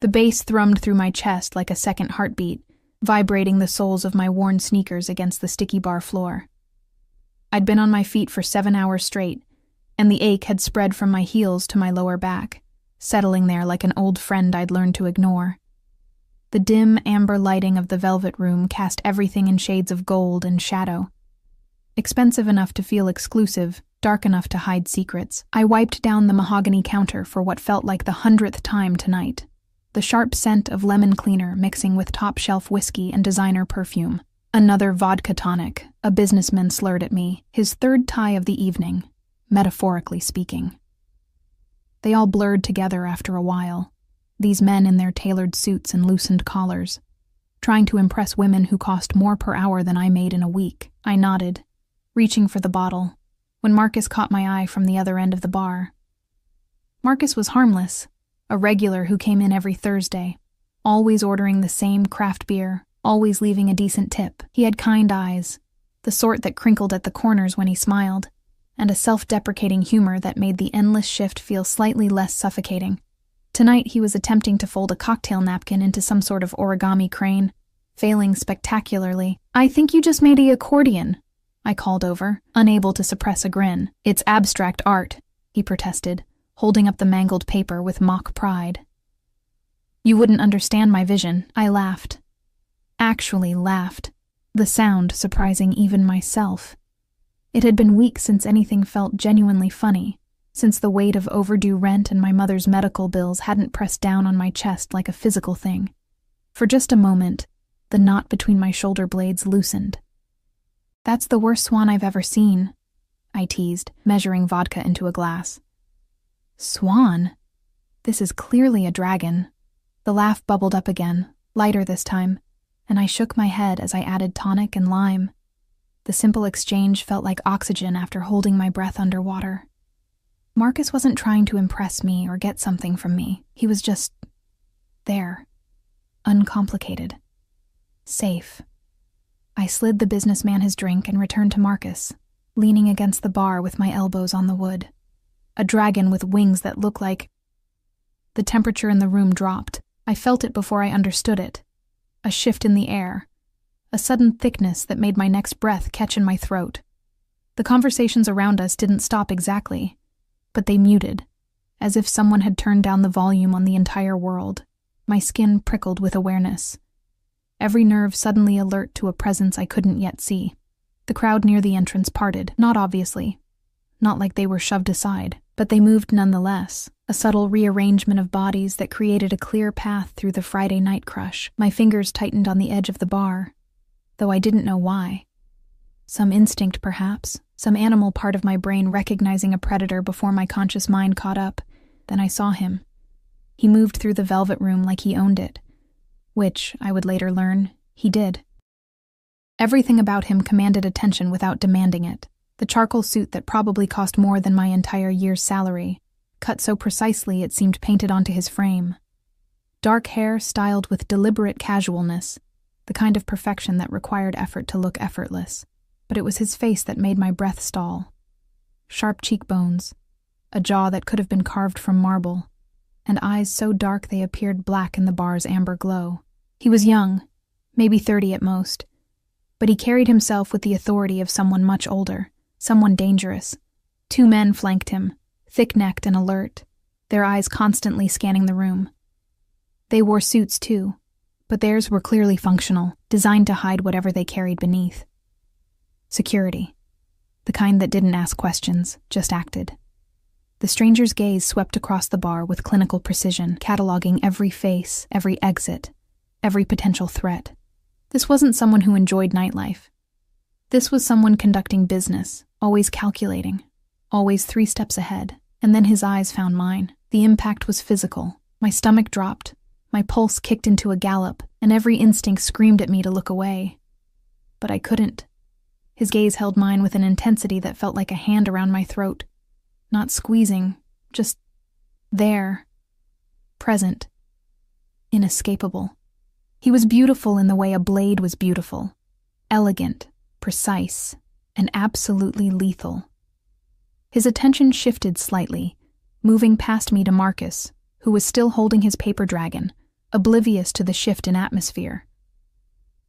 The bass thrummed through my chest like a second heartbeat, vibrating the soles of my worn sneakers against the sticky bar floor. I'd been on my feet for 7 hours straight, and the ache had spread from my heels to my lower back, settling there like an old friend I'd learned to ignore. The dim, amber lighting of the velvet room cast everything in shades of gold and shadow. Expensive enough to feel exclusive, dark enough to hide secrets. I wiped down the mahogany counter for what felt like the 100th time tonight. The sharp scent of lemon cleaner mixing with top-shelf whiskey and designer perfume. Another vodka tonic, a businessman slurred at me, his third tie of the evening, metaphorically speaking. They all blurred together after a while, these men in their tailored suits and loosened collars, trying to impress women who cost more per hour than I made in a week. I nodded, reaching for the bottle, when Marcus caught my eye from the other end of the bar. Marcus was harmless, a regular who came in every Thursday, always ordering the same craft beer, always leaving a decent tip. He had kind eyes, the sort that crinkled at the corners when he smiled, and a self-deprecating humor that made the endless shift feel slightly less suffocating. Tonight he was attempting to fold a cocktail napkin into some sort of origami crane, failing spectacularly. "I think you just made an accordion," I called over, unable to suppress a grin. "It's abstract art," he protested, holding up the mangled paper with mock pride. "You wouldn't understand my vision," I laughed. Actually laughed, the sound surprising even myself. It had been weeks since anything felt genuinely funny, since the weight of overdue rent and my mother's medical bills hadn't pressed down on my chest like a physical thing. For just a moment, the knot between my shoulder blades loosened. "That's the worst swan I've ever seen," I teased, measuring vodka into a glass. "Swan? This is clearly a dragon." The laugh bubbled up again, lighter this time, and I shook my head as I added tonic and lime. The simple exchange felt like oxygen after holding my breath underwater. Marcus wasn't trying to impress me or get something from me. He was just there. Uncomplicated. Safe. I slid the businessman his drink and returned to Marcus, leaning against the bar with my elbows on the wood. A dragon with wings that looked like... The temperature in the room dropped. I felt it before I understood it. A shift in the air. A sudden thickness that made my next breath catch in my throat. The conversations around us didn't stop exactly, but they muted, as if someone had turned down the volume on the entire world. My skin prickled with awareness. Every nerve suddenly alert to a presence I couldn't yet see. The crowd near the entrance parted, not obviously. Not like they were shoved aside, but they moved nonetheless, a subtle rearrangement of bodies that created a clear path through the Friday night crush. My fingers tightened on the edge of the bar, though I didn't know why. Some instinct, perhaps, some animal part of my brain recognizing a predator before my conscious mind caught up. Then I saw him. He moved through the velvet room like he owned it, which, I would later learn, he did. Everything about him commanded attention without demanding it. The charcoal suit that probably cost more than my entire year's salary, cut so precisely it seemed painted onto his frame. Dark hair styled with deliberate casualness, the kind of perfection that required effort to look effortless. But it was his face that made my breath stall. Sharp cheekbones, a jaw that could have been carved from marble, and eyes so dark they appeared black in the bar's amber glow. He was young, maybe 30 at most, but he carried himself with the authority of someone much older, someone dangerous. 2 men flanked him, thick-necked and alert, their eyes constantly scanning the room. They wore suits too, but theirs were clearly functional, designed to hide whatever they carried beneath. Security. The kind that didn't ask questions, just acted. The stranger's gaze swept across the bar with clinical precision, cataloging every face, every exit, every potential threat. This wasn't someone who enjoyed nightlife. This was someone conducting business, always calculating, always 3 steps ahead. And then his eyes found mine. The impact was physical. My stomach dropped, my pulse kicked into a gallop, and every instinct screamed at me to look away. But I couldn't. His gaze held mine with an intensity that felt like a hand around my throat. Not squeezing, just there. Present. Inescapable. He was beautiful in the way a blade was beautiful. Elegant, precise, and absolutely lethal. His attention shifted slightly, moving past me to Marcus, who was still holding his paper dragon, oblivious to the shift in atmosphere.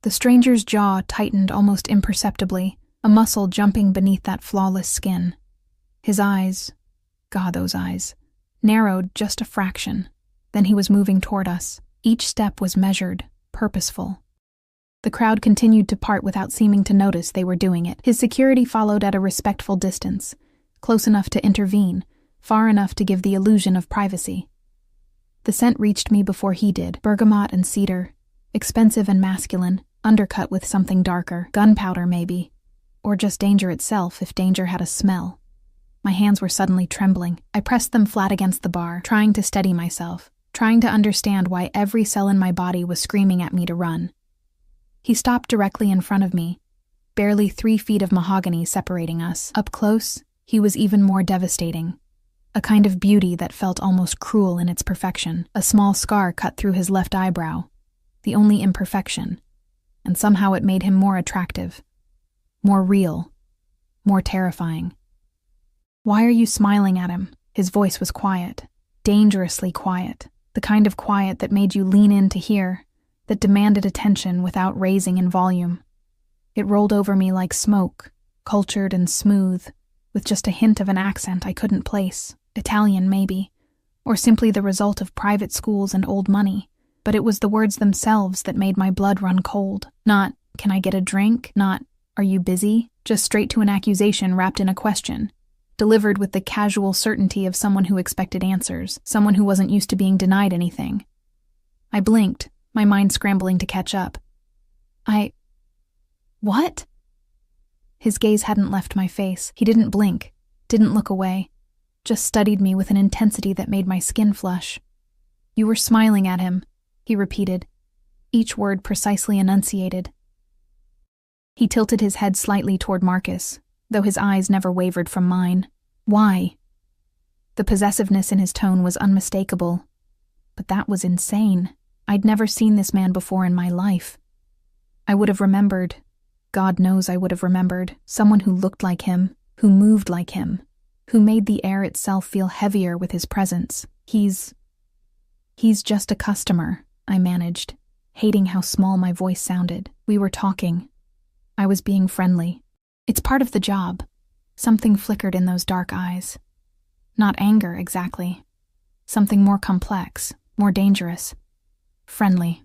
The stranger's jaw tightened almost imperceptibly, a muscle jumping beneath that flawless skin. His eyes, God, those eyes, narrowed just a fraction. Then he was moving toward us. Each step was measured, purposeful. The crowd continued to part without seeming to notice they were doing it. His security followed at a respectful distance, close enough to intervene, far enough to give the illusion of privacy. The scent reached me before he did, bergamot and cedar, expensive and masculine, undercut with something darker, gunpowder maybe, or just danger itself if danger had a smell. My hands were suddenly trembling. I pressed them flat against the bar, trying to steady myself, trying to understand why every cell in my body was screaming at me to run. He stopped directly in front of me, barely 3 feet of mahogany separating us. Up close, he was even more devastating. A kind of beauty that felt almost cruel in its perfection. A small scar cut through his left eyebrow, the only imperfection, and somehow it made him more attractive, more real, more terrifying. "Why are you smiling at him?" His voice was quiet, dangerously quiet, the kind of quiet that made you lean in to hear, that demanded attention without raising in volume. It rolled over me like smoke, cultured and smooth, with just a hint of an accent I couldn't place. Italian, maybe, or simply the result of private schools and old money. But it was the words themselves that made my blood run cold. Not, "Can I get a drink?" Not, "Are you busy?" Just straight to an accusation wrapped in a question, delivered with the casual certainty of someone who expected answers, someone who wasn't used to being denied anything. I blinked, my mind scrambling to catch up. What? His gaze hadn't left my face. He didn't blink, didn't look away, just studied me with an intensity that made my skin flush. "You were smiling at him," he repeated, each word precisely enunciated. He tilted his head slightly toward Marcus, though his eyes never wavered from mine. Why? The possessiveness in his tone was unmistakable, but that was insane. I'd never seen this man before in my life. I would have remembered, God knows I would have remembered, someone who looked like him, who moved like him, who made the air itself feel heavier with his presence. He's just a customer, I managed, hating how small my voice sounded. We were talking. I was being friendly. It's part of the job. Something flickered in those dark eyes. Not anger, exactly. Something more complex, more dangerous. "Friendly,"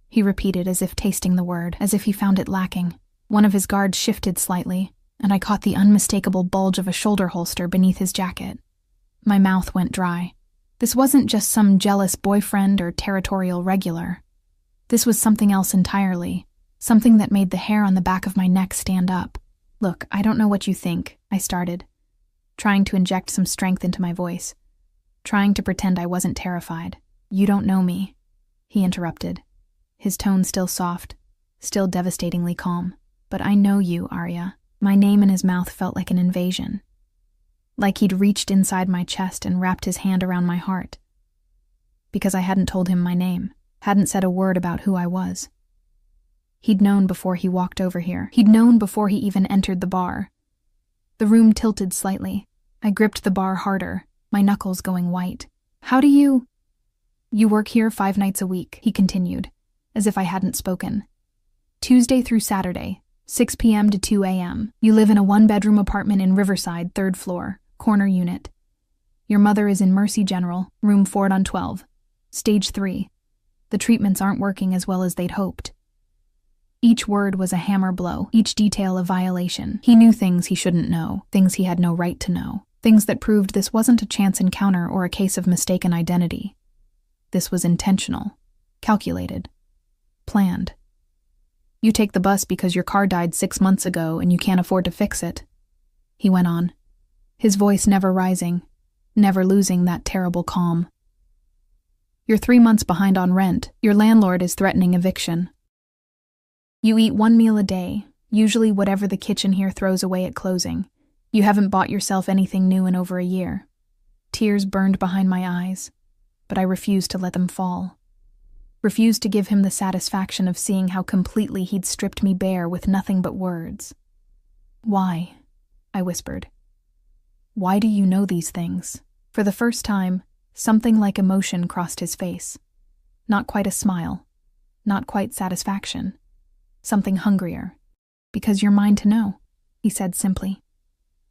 he repeated as if tasting the word, as if he found it lacking. One of his guards shifted slightly, and I caught the unmistakable bulge of a shoulder holster beneath his jacket. My mouth went dry. This wasn't just some jealous boyfriend or territorial regular. This was something else entirely, something that made the hair on the back of my neck stand up. "Look, I don't know what you think," I started, trying to inject some strength into my voice, trying to pretend I wasn't terrified. "You don't know me," he interrupted, his tone still soft, still devastatingly calm. "But I know you, Arya." My name in his mouth felt like an invasion, like he'd reached inside my chest and wrapped his hand around my heart. Because I hadn't told him my name, hadn't said a word about who I was. He'd known before he walked over here. He'd known before he even entered the bar. The room tilted slightly. I gripped the bar harder, my knuckles going white. "How do you work here 5 nights a week," he continued, as if I hadn't spoken. "Tuesday through Saturday, 6 p.m. to 2 a.m. You live in a 1-bedroom apartment in Riverside, 3rd floor, corner unit. Your mother is in Mercy General, room 4-12. Stage 3. The treatments aren't working as well as they'd hoped." Each word was a hammer blow, each detail a violation. He knew things he shouldn't know, things he had no right to know, things that proved this wasn't a chance encounter or a case of mistaken identity. This was intentional, calculated, planned. "You take the bus because your car died 6 months ago and you can't afford to fix it," he went on, his voice never rising, never losing that terrible calm. "You're 3 months behind on rent. Your landlord is threatening eviction. You eat 1 meal a day, usually whatever the kitchen here throws away at closing. You haven't bought yourself anything new in over a year." Tears burned behind my eyes, but I refused to let them fall. Refused to give him the satisfaction of seeing how completely he'd stripped me bare with nothing but words. "Why?" I whispered. "Why do you know these things?" For the first time, something like emotion crossed his face. Not quite a smile. Not quite satisfaction. Something hungrier. "Because you're mine to know," he said simply.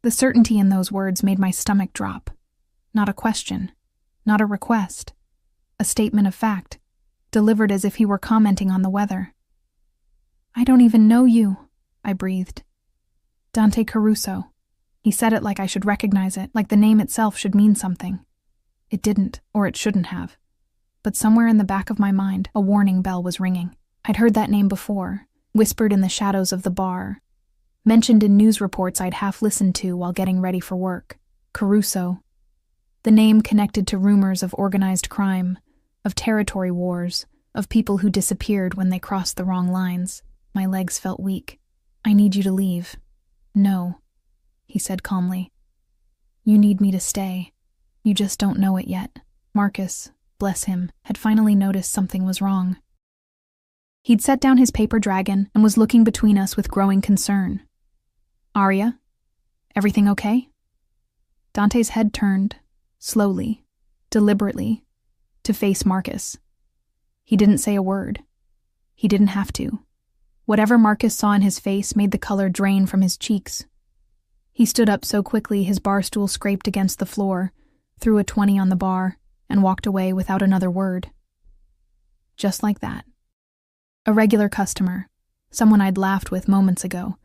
The certainty in those words made my stomach drop. Not a question. Not a request. A statement of fact, delivered as if he were commenting on the weather. "I don't even know you," I breathed. "Dante Caruso." He said it like I should recognize it, like the name itself should mean something. It didn't, or it shouldn't have. But somewhere in the back of my mind, a warning bell was ringing. I'd heard that name before, whispered in the shadows of the bar, mentioned in news reports I'd half listened to while getting ready for work. Caruso. The name connected to rumors of organized crime, of territory wars, of people who disappeared when they crossed the wrong lines. My legs felt weak. "I need you to leave." "No," he said calmly. "You need me to stay. You just don't know it yet." Marcus, bless him, had finally noticed something was wrong. He'd set down his paper dragon and was looking between us with growing concern. "Arya? Everything okay?" Dante's head turned, slowly, deliberately, to face Marcus. He didn't say a word. He didn't have to. Whatever Marcus saw in his face made the color drain from his cheeks. He stood up so quickly his bar stool scraped against the floor, threw a 20 on the bar, and walked away without another word. Just like that. A regular customer, someone I'd laughed with moments ago,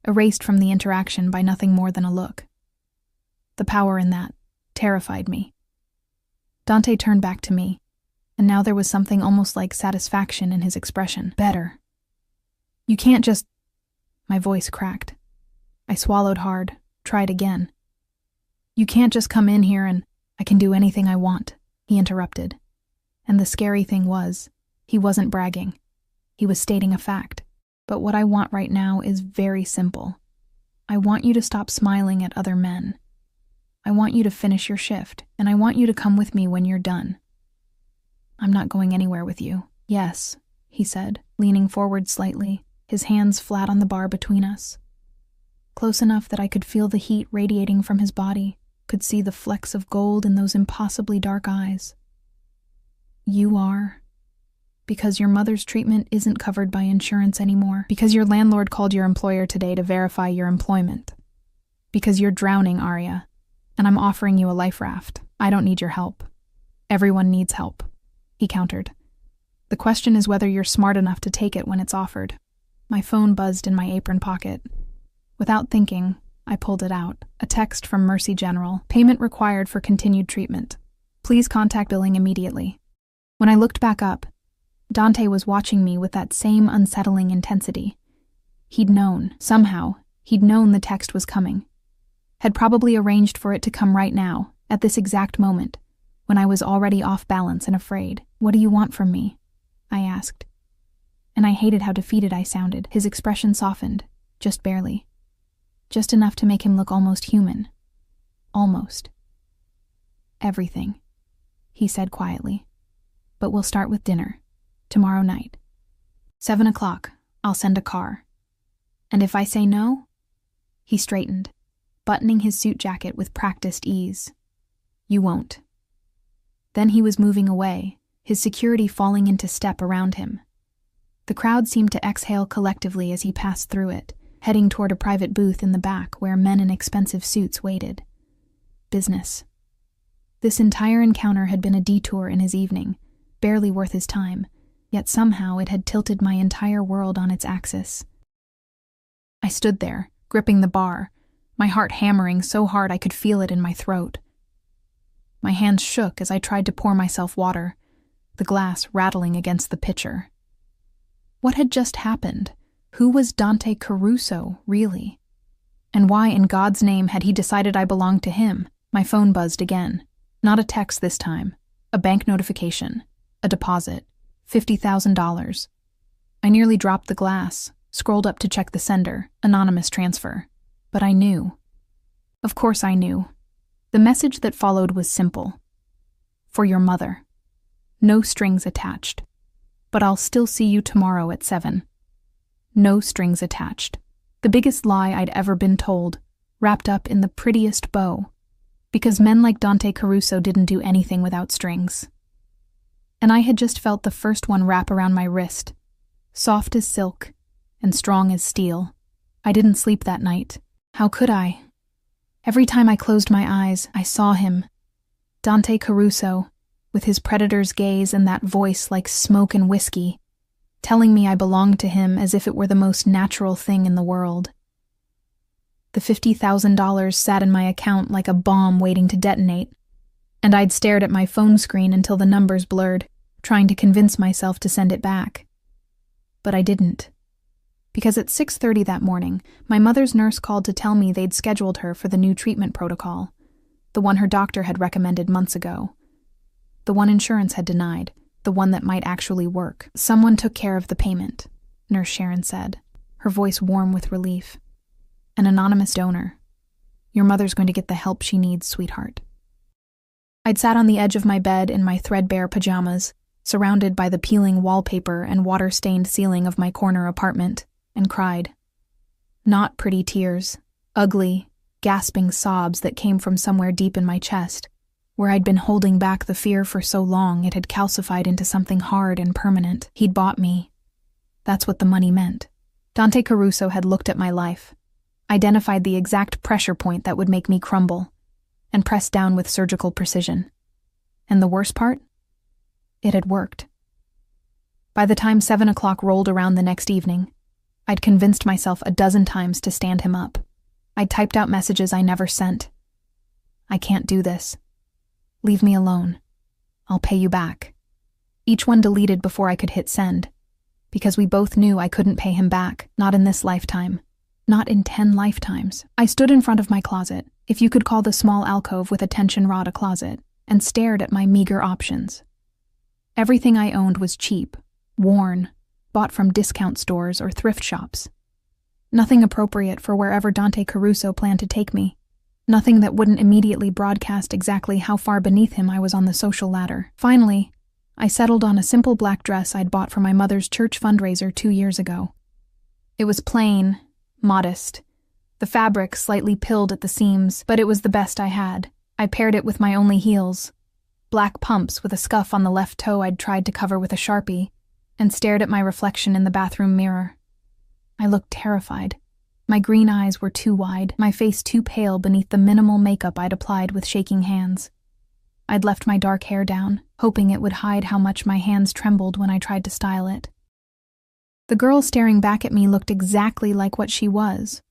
erased from the interaction by nothing more than a look. The power in that terrified me. Dante turned back to me, and now there was something almost like satisfaction in his expression. "Better. You can't just—" My voice cracked. I swallowed hard, tried again. "You can't just come in here and I can do anything I want," he interrupted. And the scary thing was, he wasn't bragging. He was stating a fact. "But what I want right now is very simple. I want you to stop smiling at other men. I want you to finish your shift, and I want you to come with me when you're done." "I'm not going anywhere with you." "Yes," he said, leaning forward slightly, his hands flat on the bar between us. Close enough that I could feel the heat radiating from his body, could see the flecks of gold in those impossibly dark eyes. "You are. Because your mother's treatment isn't covered by insurance anymore. Because your landlord called your employer today to verify your employment. Because you're drowning, Arya, and I'm offering you a life raft. I don't need your help. Everyone needs help," he countered. "The question is whether you're smart enough to take it when it's offered." My phone buzzed in my apron pocket. Without thinking, I pulled it out. A text from Mercy General. "Payment required for continued treatment. Please contact billing immediately." When I looked back up, Dante was watching me with that same unsettling intensity. He'd known, somehow, he'd known the text was coming. Had probably arranged for it to come right now, at this exact moment, when I was already off balance and afraid. "What do you want from me?" I asked. And I hated how defeated I sounded. His expression softened, just barely. Just enough to make him look almost human. Almost. "Everything," he said quietly. "But we'll start with dinner. Tomorrow night. 7 o'clock, I'll send a car. And if I say no?" He straightened, buttoning his suit jacket with practiced ease. "You won't." Then he was moving away, his security falling into step around him. The crowd seemed to exhale collectively as he passed through it, heading toward a private booth in the back where men in expensive suits waited. Business. This entire encounter had been a detour in his evening, barely worth his time, yet somehow it had tilted my entire world on its axis. I stood there, gripping the bar, my heart hammering so hard I could feel it in my throat. My hands shook as I tried to pour myself water, the glass rattling against the pitcher. What had just happened? Who was Dante Caruso, really? And why in God's name had he decided I belonged to him? My phone buzzed again. Not a text this time. A bank notification. A deposit. $50,000. I nearly dropped the glass, scrolled up to check the sender, anonymous transfer. But I knew. Of course I knew. The message that followed was simple. For your mother. No strings attached. But I'll still see you tomorrow at 7. No strings attached. The biggest lie I'd ever been told, wrapped up in the prettiest bow. Because men like Dante Caruso didn't do anything without strings. and I had just felt the first one wrap around my wrist, soft as silk and strong as steel. I didn't sleep that night. How could I? Every time I closed my eyes, I saw him, Dante Caruso, with his predator's gaze and that voice like smoke and whiskey, telling me I belonged to him as if it were the most natural thing in the world. The $50,000 sat in my account like a bomb waiting to detonate, and I'd stared at my phone screen until the numbers blurred, trying to convince myself to send it back. But I didn't. Because at 6:30 that morning, my mother's nurse called to tell me they'd scheduled her for the new treatment protocol, the one her doctor had recommended months ago. The one insurance had denied, the one that might actually work. Someone took care of the payment, Nurse Sharon said, her voice warm with relief. An anonymous donor. Your mother's going to get the help she needs, sweetheart. I'd sat on the edge of my bed in my threadbare pajamas, surrounded by the peeling wallpaper and water-stained ceiling of my corner apartment, and cried. Not pretty tears, ugly, gasping sobs that came from somewhere deep in my chest, where I'd been holding back the fear for so long it had calcified into something hard and permanent. He'd bought me. That's what the money meant. Dante Caruso had looked at my life, identified the exact pressure point that would make me crumble, and pressed down with surgical precision. And the worst part? It had worked. By the time 7 o'clock rolled around the next evening, I'd convinced myself a dozen times to stand him up. I'd typed out messages I never sent. I can't do this. Leave me alone. I'll pay you back. Each one deleted before I could hit send, because we both knew I couldn't pay him back, not in this lifetime. Not in 10 lifetimes. I stood in front of my closet, if you could call the small alcove with a tension rod a closet, and stared at my meager options. Everything I owned was cheap, worn, bought from discount stores or thrift shops. Nothing appropriate for wherever Dante Caruso planned to take me. Nothing that wouldn't immediately broadcast exactly how far beneath him I was on the social ladder. Finally, I settled on a simple black dress I'd bought for my mother's church fundraiser 2 years ago. It was plain, modest, the fabric slightly pilled at the seams, but it was the best I had. I paired it with my only heels, black pumps with a scuff on the left toe I'd tried to cover with a Sharpie, and stared at my reflection in the bathroom mirror. I looked terrified. My green eyes were too wide, my face too pale beneath the minimal makeup I'd applied with shaking hands. I'd left my dark hair down, hoping it would hide how much my hands trembled when I tried to style it. The girl staring back at me looked exactly like what she was.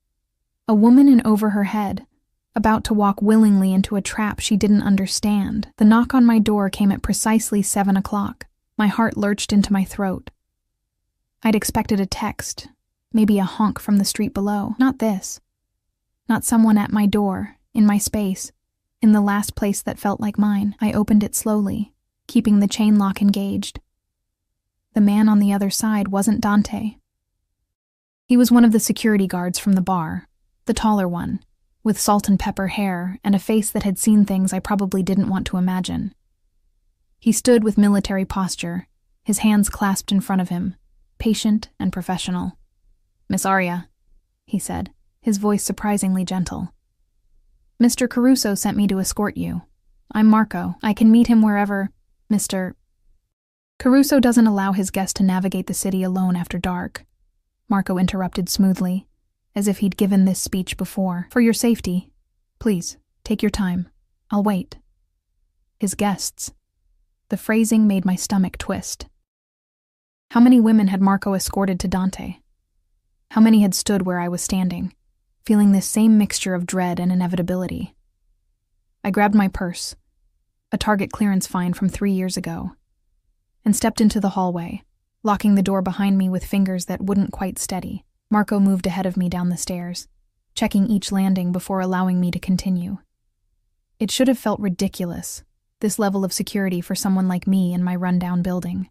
A woman in over her head, about to walk willingly into a trap she didn't understand. The knock on my door came at precisely 7 o'clock. My heart lurched into my throat. I'd expected a text, maybe a honk from the street below. Not this. Not someone at my door, in my space, in the last place that felt like mine. I opened it slowly, keeping the chain lock engaged. The man on the other side wasn't Dante. He was one of the security guards from the bar, the taller one, with salt and pepper hair and a face that had seen things I probably didn't want to imagine. He stood with military posture, his hands clasped in front of him, patient and professional. "Miss Arya," he said, his voice surprisingly gentle. "Mr. Caruso sent me to escort you. I'm Marco. I can meet him wherever, Mr. Caruso doesn't allow his guest to navigate the city alone after dark," Marco interrupted smoothly, as if he'd given this speech before. "For your safety, please, take your time. I'll wait." His guests. The phrasing made my stomach twist. How many women had Marco escorted to Dante? How many had stood where I was standing, feeling this same mixture of dread and inevitability? I grabbed my purse, a Target clearance fine from 3 years ago, and stepped into the hallway, locking the door behind me with fingers that wouldn't quite steady. Marco moved ahead of me down the stairs, checking each landing before allowing me to continue. It should have felt ridiculous, this level of security for someone like me in my rundown building.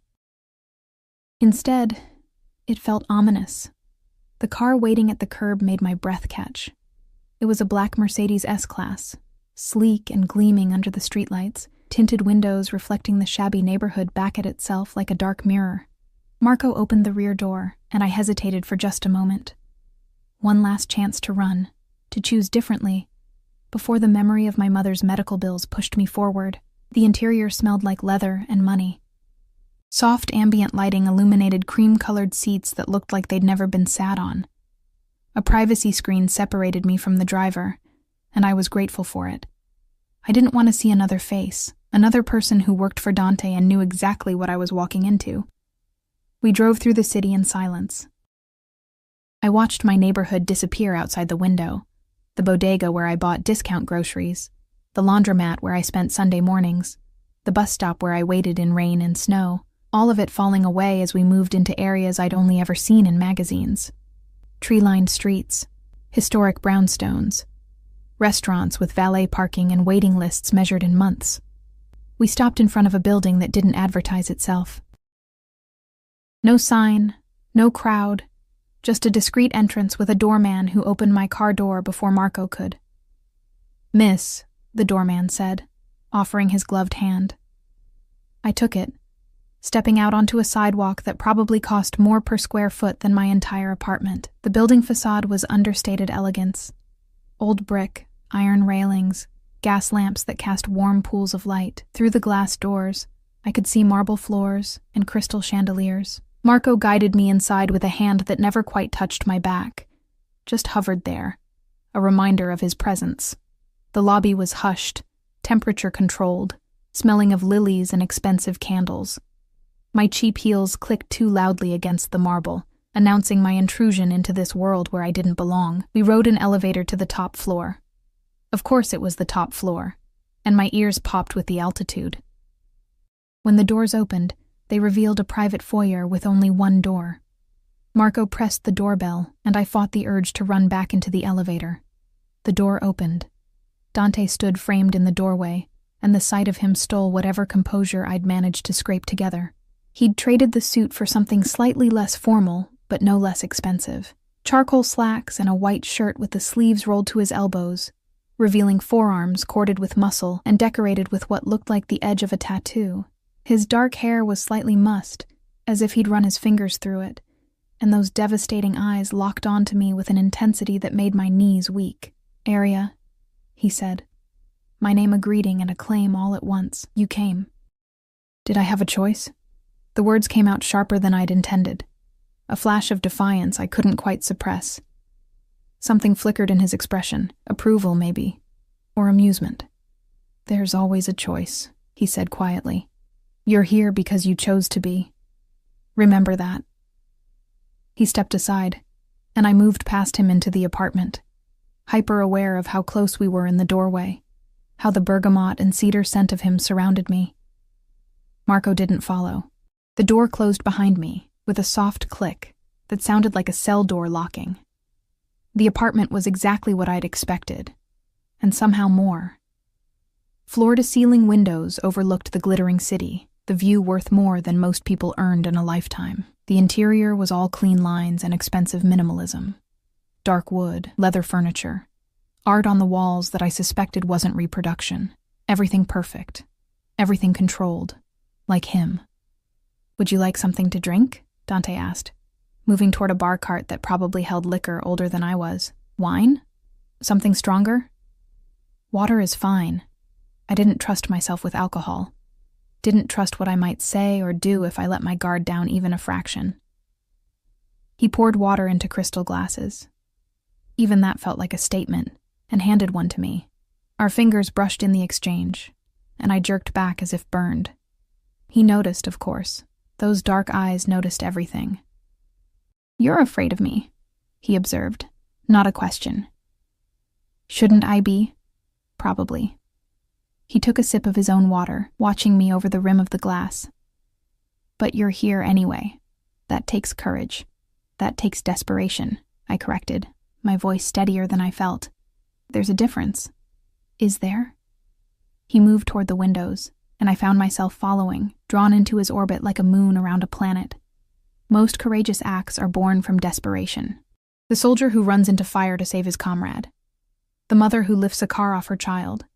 Instead, it felt ominous. The car waiting at the curb made my breath catch. It was a black Mercedes S-Class, sleek and gleaming under the streetlights, tinted windows reflecting the shabby neighborhood back at itself like a dark mirror. Marco opened the rear door, and I hesitated for just a moment. One last chance to run, to choose differently, before the memory of my mother's medical bills pushed me forward. The interior smelled like leather and money. Soft ambient lighting illuminated cream-colored seats that looked like they'd never been sat on. A privacy screen separated me from the driver, and I was grateful for it. I didn't want to see another face, another person who worked for Dante and knew exactly what I was walking into. We drove through the city in silence. I watched my neighborhood disappear outside the window, the bodega where I bought discount groceries, the laundromat where I spent Sunday mornings, the bus stop where I waited in rain and snow, all of it falling away as we moved into areas I'd only ever seen in magazines. Tree-lined streets, historic brownstones, restaurants with valet parking and waiting lists measured in months. We stopped in front of a building that didn't advertise itself. No sign, no crowd, just a discreet entrance with a doorman who opened my car door before Marco could. "Miss," the doorman said, offering his gloved hand. I took it, stepping out onto a sidewalk that probably cost more per square foot than my entire apartment. The building facade was understated elegance. Old brick, iron railings, gas lamps that cast warm pools of light. Through the glass doors, I could see marble floors and crystal chandeliers. Marco guided me inside with a hand that never quite touched my back, just hovered there, a reminder of his presence. The lobby was hushed, temperature-controlled, smelling of lilies and expensive candles. My cheap heels clicked too loudly against the marble, announcing my intrusion into this world where I didn't belong. We rode an elevator to the top floor. Of course it was the top floor, and my ears popped with the altitude. When the doors opened, they revealed a private foyer with only one door. Marco pressed the doorbell, and I fought the urge to run back into the elevator. The door opened. Dante stood framed in the doorway, and the sight of him stole whatever composure I'd managed to scrape together. He'd traded the suit for something slightly less formal, but no less expensive. Charcoal slacks and a white shirt with the sleeves rolled to his elbows, revealing forearms corded with muscle and decorated with what looked like the edge of a tattoo. His dark hair was slightly mussed, as if he'd run his fingers through it, and those devastating eyes locked onto me with an intensity that made my knees weak. "Aria," he said, my name a greeting and a claim all at once. "You came." Did I have a choice? The words came out sharper than I'd intended. A flash of defiance I couldn't quite suppress. Something flickered in his expression, approval maybe, or amusement. "There's always a choice," he said quietly. "You're here because you chose to be. Remember that." He stepped aside, and I moved past him into the apartment, hyper-aware of how close we were in the doorway, how the bergamot and cedar scent of him surrounded me. Marco didn't follow. The door closed behind me, with a soft click that sounded like a cell door locking. The apartment was exactly what I'd expected, and somehow more. Floor-to-ceiling windows overlooked the glittering city, the view worth more than most people earned in a lifetime. The interior was all clean lines and expensive minimalism. Dark wood, leather furniture, art on the walls that I suspected wasn't reproduction. Everything perfect, everything controlled, like him. "Would you like something to drink?" Dante asked, moving toward a bar cart that probably held liquor older than I was. "Wine? Something stronger?" "Water is fine." I didn't trust myself with alcohol. Didn't trust what I might say or do if I let my guard down even a fraction. He poured water into crystal glasses. Even that felt like a statement, and handed one to me. Our fingers brushed in the exchange, and I jerked back as if burned. He noticed, of course. Those dark eyes noticed everything. "You're afraid of me," he observed, not a question. Shouldn't I be? Probably. He took a sip of his own water, watching me over the rim of the glass. "But you're here anyway. That takes courage. That takes desperation," I corrected, my voice steadier than I felt. "There's a difference." "Is there?" He moved toward the windows, and I found myself following, drawn into his orbit like a moon around a planet. Most courageous acts are born from desperation. The soldier who runs into fire to save his comrade. The mother who lifts a car off her child.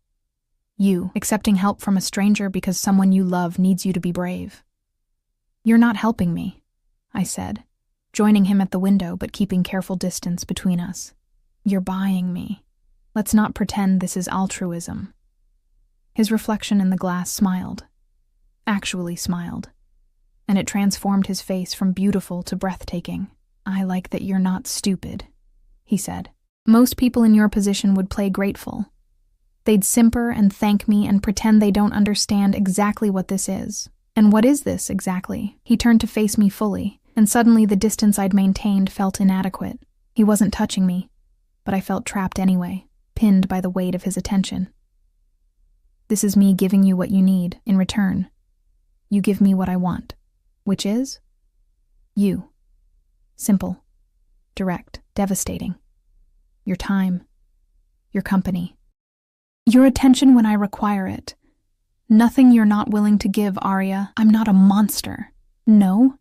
You, accepting help from a stranger because someone you love needs you to be brave. "You're not helping me," I said, joining him at the window but keeping careful distance between us. "You're buying me. Let's not pretend this is altruism." His reflection in the glass smiled. Actually smiled. and it transformed his face from beautiful to breathtaking. "I like that you're not stupid," he said. "Most people in your position would play grateful. They'd simper and thank me and pretend they don't understand exactly what this is. And what is this, exactly?" He turned to face me fully, and suddenly the distance I'd maintained felt inadequate. He wasn't touching me, but I felt trapped anyway, pinned by the weight of his attention. "This is me giving you what you need in return. You give me what I want, which is you. Simple, direct, devastating. Your time, your company. Your attention when I require it. Nothing you're not willing to give, Arya. I'm not a monster." "No?"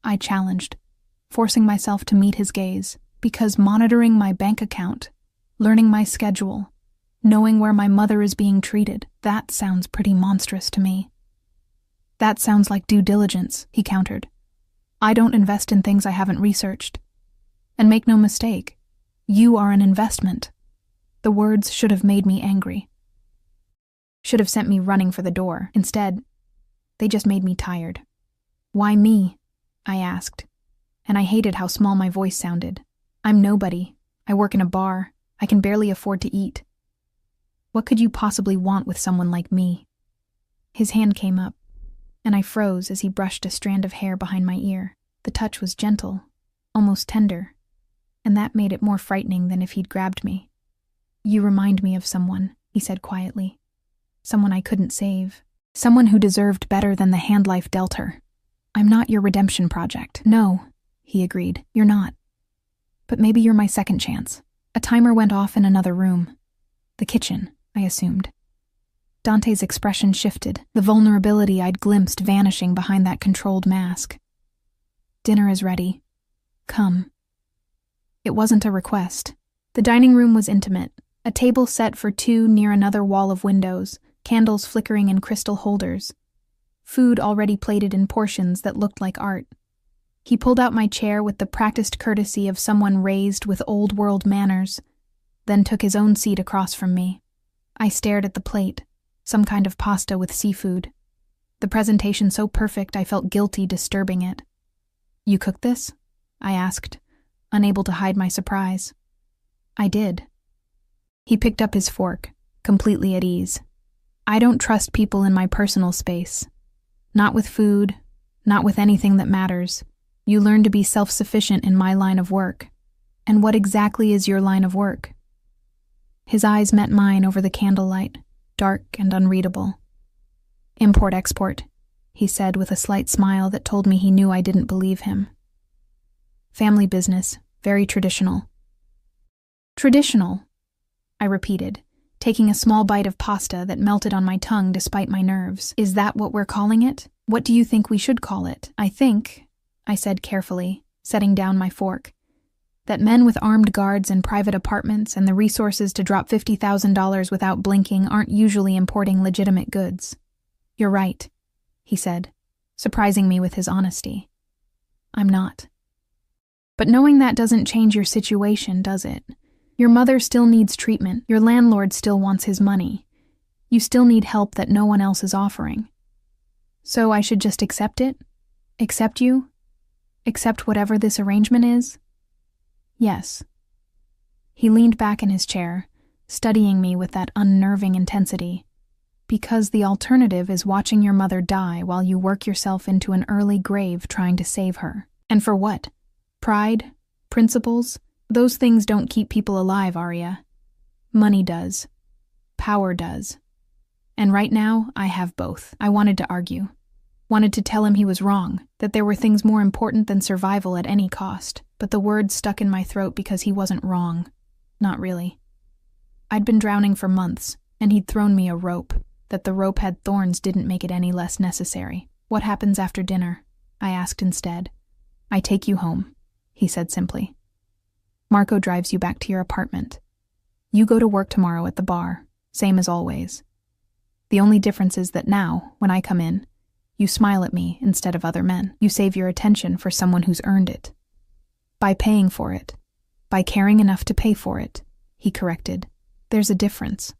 I challenged, forcing myself to meet his gaze, "because monitoring my bank account, learning my schedule, knowing where my mother is being treated, that sounds pretty monstrous to me." "That sounds like due diligence," he countered. "I don't invest in things I haven't researched. And make no mistake, you are an investment." The words should have made me angry. Should have sent me running for the door. Instead, they just made me tired. "Why me?" I asked, and I hated how small my voice sounded. "I'm nobody. I work in a bar. I can barely afford to eat. What could you possibly want with someone like me?" His hand came up, and I froze as he brushed a strand of hair behind my ear. The touch was gentle, almost tender, and that made it more frightening than if he'd grabbed me. "You remind me of someone," he said quietly. "Someone I couldn't save. Someone who deserved better than the hand life dealt her. I'm not your redemption project." "No," he agreed, "you're not. But maybe you're my second chance." A timer went off in another room. The kitchen, I assumed. Dante's expression shifted, the vulnerability I'd glimpsed vanishing behind that controlled mask. "Dinner is ready. Come." It wasn't a request. The dining room was intimate, a table set for two near another wall of windows, candles flickering in crystal holders. Food already plated in portions that looked like art. He pulled out my chair with the practiced courtesy of someone raised with old-world manners, then took his own seat across from me. I stared at the plate, some kind of pasta with seafood. The presentation so perfect I felt guilty disturbing it. "You cooked this?" I asked, unable to hide my surprise. "I did." He picked up his fork, completely at ease. "I don't trust people in my personal space. Not with food, not with anything that matters. You learn to be self-sufficient in my line of work." "And what exactly is your line of work?" His eyes met mine over the candlelight, dark and unreadable. "Import-export," he said with a slight smile that told me he knew I didn't believe him. "Family business, very traditional." "Traditional," I repeated, taking a small bite of pasta that melted on my tongue despite my nerves. "Is that what we're calling it? What do you think we should call it?" I think," I said carefully, setting down my fork, "that men with armed guards and private apartments and the resources to drop $50,000 without blinking aren't usually importing legitimate goods." "You're right," he said, surprising me with his honesty. "I'm not." "But knowing that doesn't change your situation, does it? Your mother still needs treatment. Your landlord still wants his money. You still need help that no one else is offering. So I should just accept it? Accept you? Accept whatever this arrangement is?" "Yes." He leaned back in his chair, studying me with that unnerving intensity. "Because the alternative is watching your mother die while you work yourself into an early grave trying to save her. And for what? Pride? Principles? Those things don't keep people alive, Arya. Money does. Power does. And right now, I have both." I wanted to argue. Wanted to tell him he was wrong, that there were things more important than survival at any cost, but the words stuck in my throat because he wasn't wrong. Not really. I'd been drowning for months, and he'd thrown me a rope. That the rope had thorns didn't make it any less necessary. "What happens after dinner?" I asked instead. "I take you home," he said simply. "Marco drives you back to your apartment. You go to work tomorrow at the bar, same as always. The only difference is that now, when I come in, you smile at me instead of other men. You save your attention for someone who's earned it. By paying for it. By caring enough to pay for it," he corrected. "There's a difference."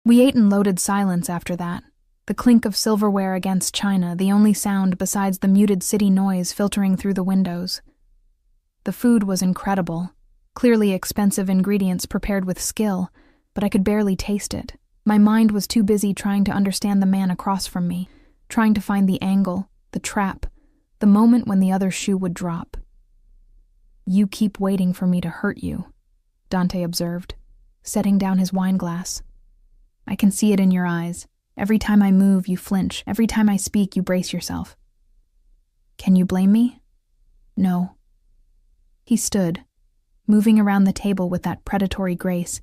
We ate in loaded silence after that, The clink of silverware against china, the only sound besides the muted city noise filtering through the windows. The food was incredible, clearly expensive ingredients prepared with skill, but I could barely taste it. My mind was too busy trying to understand the man across from me, trying to find the angle, the trap, the moment when the other shoe would drop. "You keep waiting for me to hurt you," Dante observed, setting down his wine glass. "I can see it in your eyes. Every time I move, you flinch. Every time I speak, you brace yourself. Can you blame me?" "No." He stood, moving around the table with that predatory grace,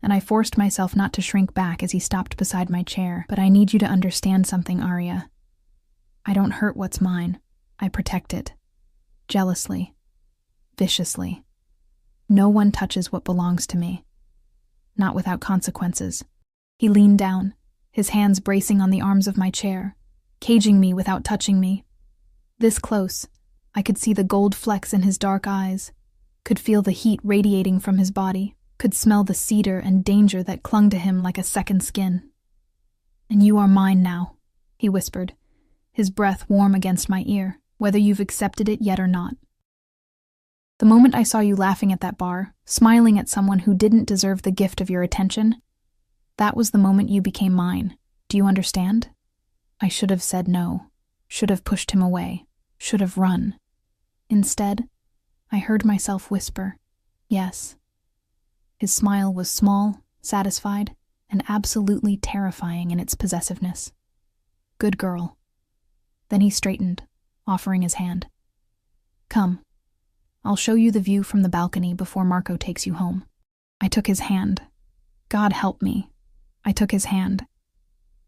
and I forced myself not to shrink back as he stopped beside my chair. "But I need you to understand something, Arya. I don't hurt what's mine. I protect it. Jealously. Viciously. No one touches what belongs to me. Not without consequences." He leaned down, his hands bracing on the arms of my chair, caging me without touching me. This close, I could see the gold flecks in his dark eyes, could feel the heat radiating from his body, could smell the cedar and danger that clung to him like a second skin. "And you are mine now," he whispered, his breath warm against my ear, "whether you've accepted it yet or not. The moment I saw you laughing at that bar, smiling at someone who didn't deserve the gift of your attention, that was the moment you became mine. Do you understand?" I should have said no, should have pushed him away, should have run. Instead, I heard myself whisper, "Yes." His smile was small, satisfied, and absolutely terrifying in its possessiveness. "Good girl." Then he straightened, offering his hand. "Come. I'll show you the view from the balcony before Marco takes you home." I took his hand. God help me. I took his hand,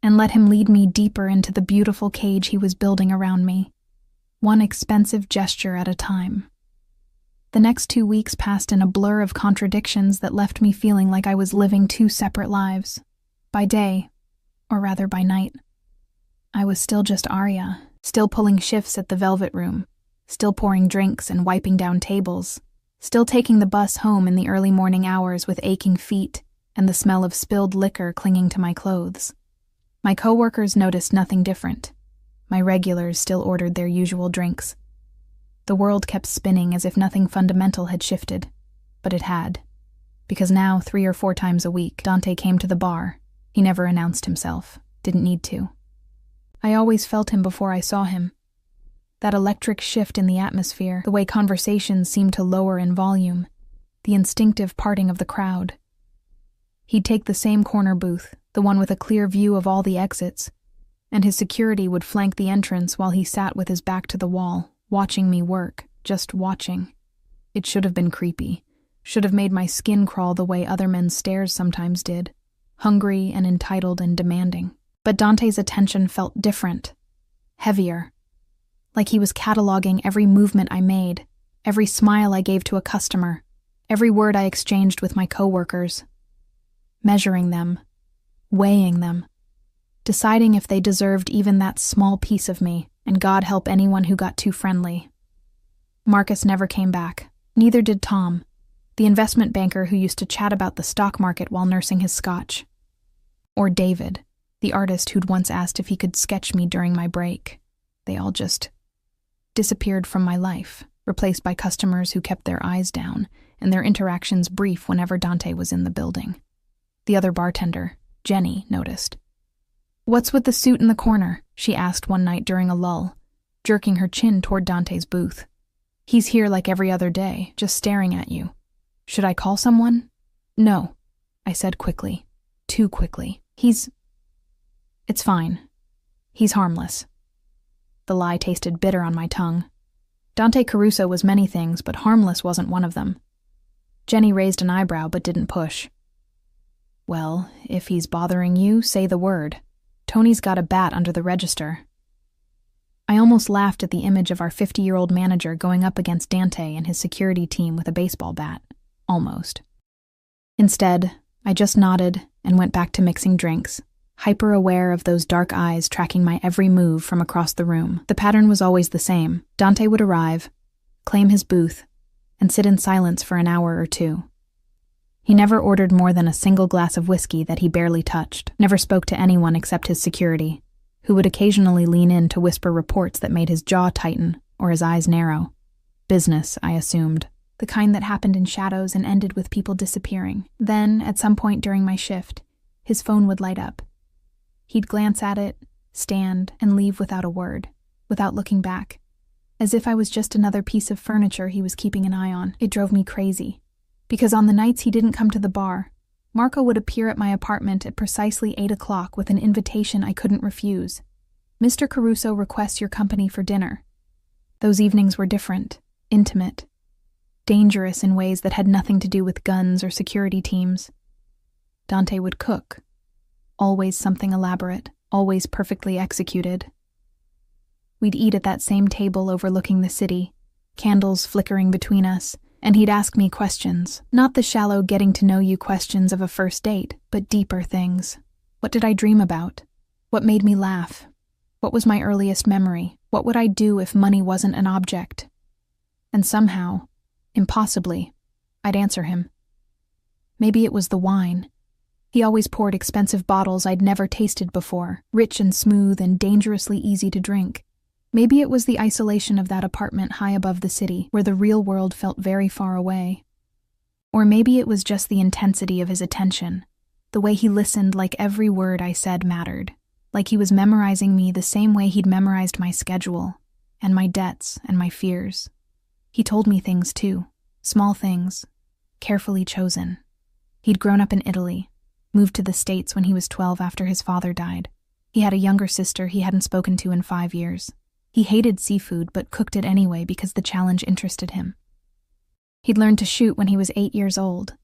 and let him lead me deeper into the beautiful cage he was building around me, one expensive gesture at a time. The next 2 weeks passed in a blur of contradictions that left me feeling like I was living 2 separate lives. By day, or rather by night, I was still just Arya, still pulling shifts at the Velvet Room, still pouring drinks and wiping down tables, still taking the bus home in the early morning hours with aching feet and the smell of spilled liquor clinging to my clothes. My coworkers noticed nothing different. My regulars still ordered their usual drinks. The world kept spinning as if nothing fundamental had shifted, but it had. Because now, 3 or 4 times a week, Dante came to the bar. He never announced himself, didn't need to. I always felt him before I saw him. That electric shift in the atmosphere, the way conversations seemed to lower in volume, the instinctive parting of the crowd. He'd take the same corner booth, the one with a clear view of all the exits, and his security would flank the entrance while he sat with his back to the wall, watching me work, just watching. It should have been creepy, should have made my skin crawl the way other men's stares sometimes did, hungry and entitled and demanding. But Dante's attention felt different, heavier, like he was cataloging every movement I made, every smile I gave to a customer, every word I exchanged with my coworkers, measuring them, weighing them, deciding if they deserved even that small piece of me, and God help anyone who got too friendly. Marcus never came back. Neither did Tom, the investment banker who used to chat about the stock market while nursing his scotch. Or David, the artist who'd once asked if he could sketch me during my break. They all just disappeared from my life, replaced by customers who kept their eyes down, and their interactions brief whenever Dante was in the building. The other bartender, Jenny, noticed. "What's with the suit in the corner?" she asked one night during a lull, jerking her chin toward Dante's booth. "He's here like every other day, just staring at you. Should I call someone?" "No," I said quickly. Too quickly. It's fine. He's harmless." The lie tasted bitter on my tongue. Dante Caruso was many things, but harmless wasn't one of them. Jenny raised an eyebrow but didn't push. "Well, if he's bothering you, say the word. Tony's got a bat under the register." I almost laughed at the image of our 50-year-old manager going up against Dante and his security team with a baseball bat. Almost. Instead, I just nodded and went back to mixing drinks, hyper-aware of those dark eyes tracking my every move from across the room. The pattern was always the same. Dante would arrive, claim his booth, and sit in silence for an hour or 2. He never ordered more than a single glass of whiskey that he barely touched, never spoke to anyone except his security, who would occasionally lean in to whisper reports that made his jaw tighten or his eyes narrow. Business, I assumed. The kind that happened in shadows and ended with people disappearing. Then, at some point during my shift, his phone would light up. He'd glance at it, stand, and leave without a word, without looking back, as if I was just another piece of furniture he was keeping an eye on. It drove me crazy, because on the nights he didn't come to the bar, Marco would appear at my apartment at precisely 8 o'clock with an invitation I couldn't refuse. "Mr. Caruso requests your company for dinner." Those evenings were different, intimate, dangerous in ways that had nothing to do with guns or security teams. Dante would cook. Always something elaborate, always perfectly executed. We'd eat at that same table overlooking the city, candles flickering between us, and he'd ask me questions. Not the shallow getting-to-know-you questions of a first date, but deeper things. What did I dream about? What made me laugh? What was my earliest memory? What would I do if money wasn't an object? And somehow, impossibly, I'd answer him. Maybe it was the wine. He always poured expensive bottles I'd never tasted before, rich and smooth and dangerously easy to drink. Maybe it was the isolation of that apartment high above the city, where the real world felt very far away. Or maybe it was just the intensity of his attention, the way he listened like every word I said mattered, like he was memorizing me the same way he'd memorized my schedule, and my debts and my fears. He told me things too, small things, carefully chosen. He'd grown up in Italy, moved to the States when he was 12 after his father died. He had a younger sister he hadn't spoken to in 5 years. He hated seafood but cooked it anyway because the challenge interested him. He'd learned to shoot when he was 8 years old.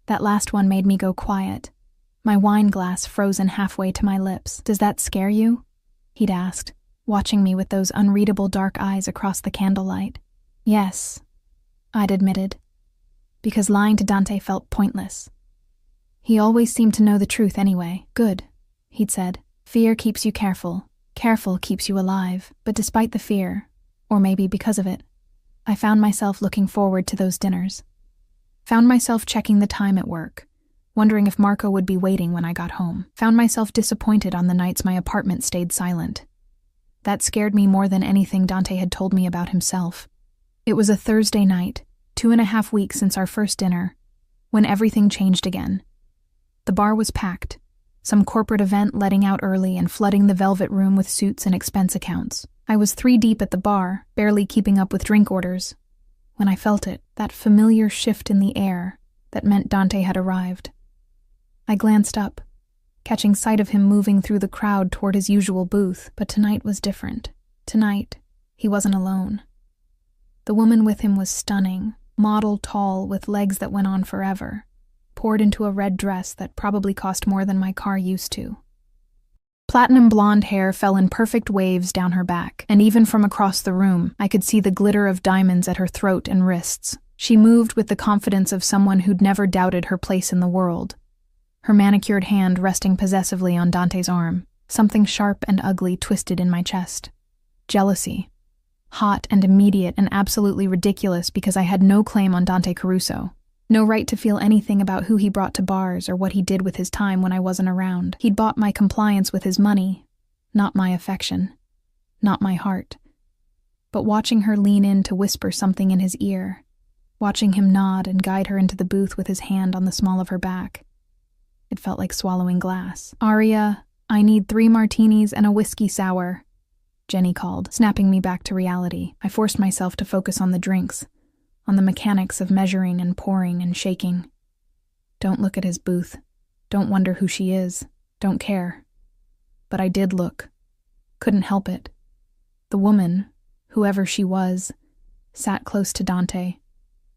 That last one made me go quiet, my wine glass frozen halfway to my lips. "Does that scare you?" he'd asked, watching me with those unreadable dark eyes across the candlelight. "Yes," I'd admitted, because lying to Dante felt pointless. He always seemed to know the truth anyway. "Good," he'd said. "Fear keeps you careful. Careful keeps you alive." But despite the fear, or maybe because of it, I found myself looking forward to those dinners. Found myself checking the time at work, wondering if Marco would be waiting when I got home. Found myself disappointed on the nights my apartment stayed silent. That scared me more than anything Dante had told me about himself. It was a Thursday night, 2.5 weeks since our first dinner, when everything changed again. The bar was packed, some corporate event letting out early and flooding the velvet room with suits and expense accounts. I was 3 deep at the bar, barely keeping up with drink orders, when I felt it, that familiar shift in the air that meant Dante had arrived. I glanced up, catching sight of him moving through the crowd toward his usual booth, but tonight was different. Tonight, he wasn't alone. The woman with him was stunning, model tall with legs that went on forever, poured into a red dress that probably cost more than my car used to. Platinum blonde hair fell in perfect waves down her back, and even from across the room, I could see the glitter of diamonds at her throat and wrists. She moved with the confidence of someone who'd never doubted her place in the world, her manicured hand resting possessively on Dante's arm. Something sharp and ugly twisted in my chest. Jealousy. Hot and immediate and absolutely ridiculous because I had no claim on Dante Caruso. No right to feel anything about who he brought to bars or what he did with his time when I wasn't around. He'd bought my compliance with his money, not my affection, not my heart. But watching her lean in to whisper something in his ear, watching him nod and guide her into the booth with his hand on the small of her back, it felt like swallowing glass. "Aria, I need 3 martinis and a whiskey sour," Jenny called, snapping me back to reality. I forced myself to focus on the drinks, on the mechanics of measuring and pouring and shaking. Don't look at his booth. Don't wonder who she is. Don't care. But I did look. Couldn't help it. The woman, whoever she was, sat close to Dante,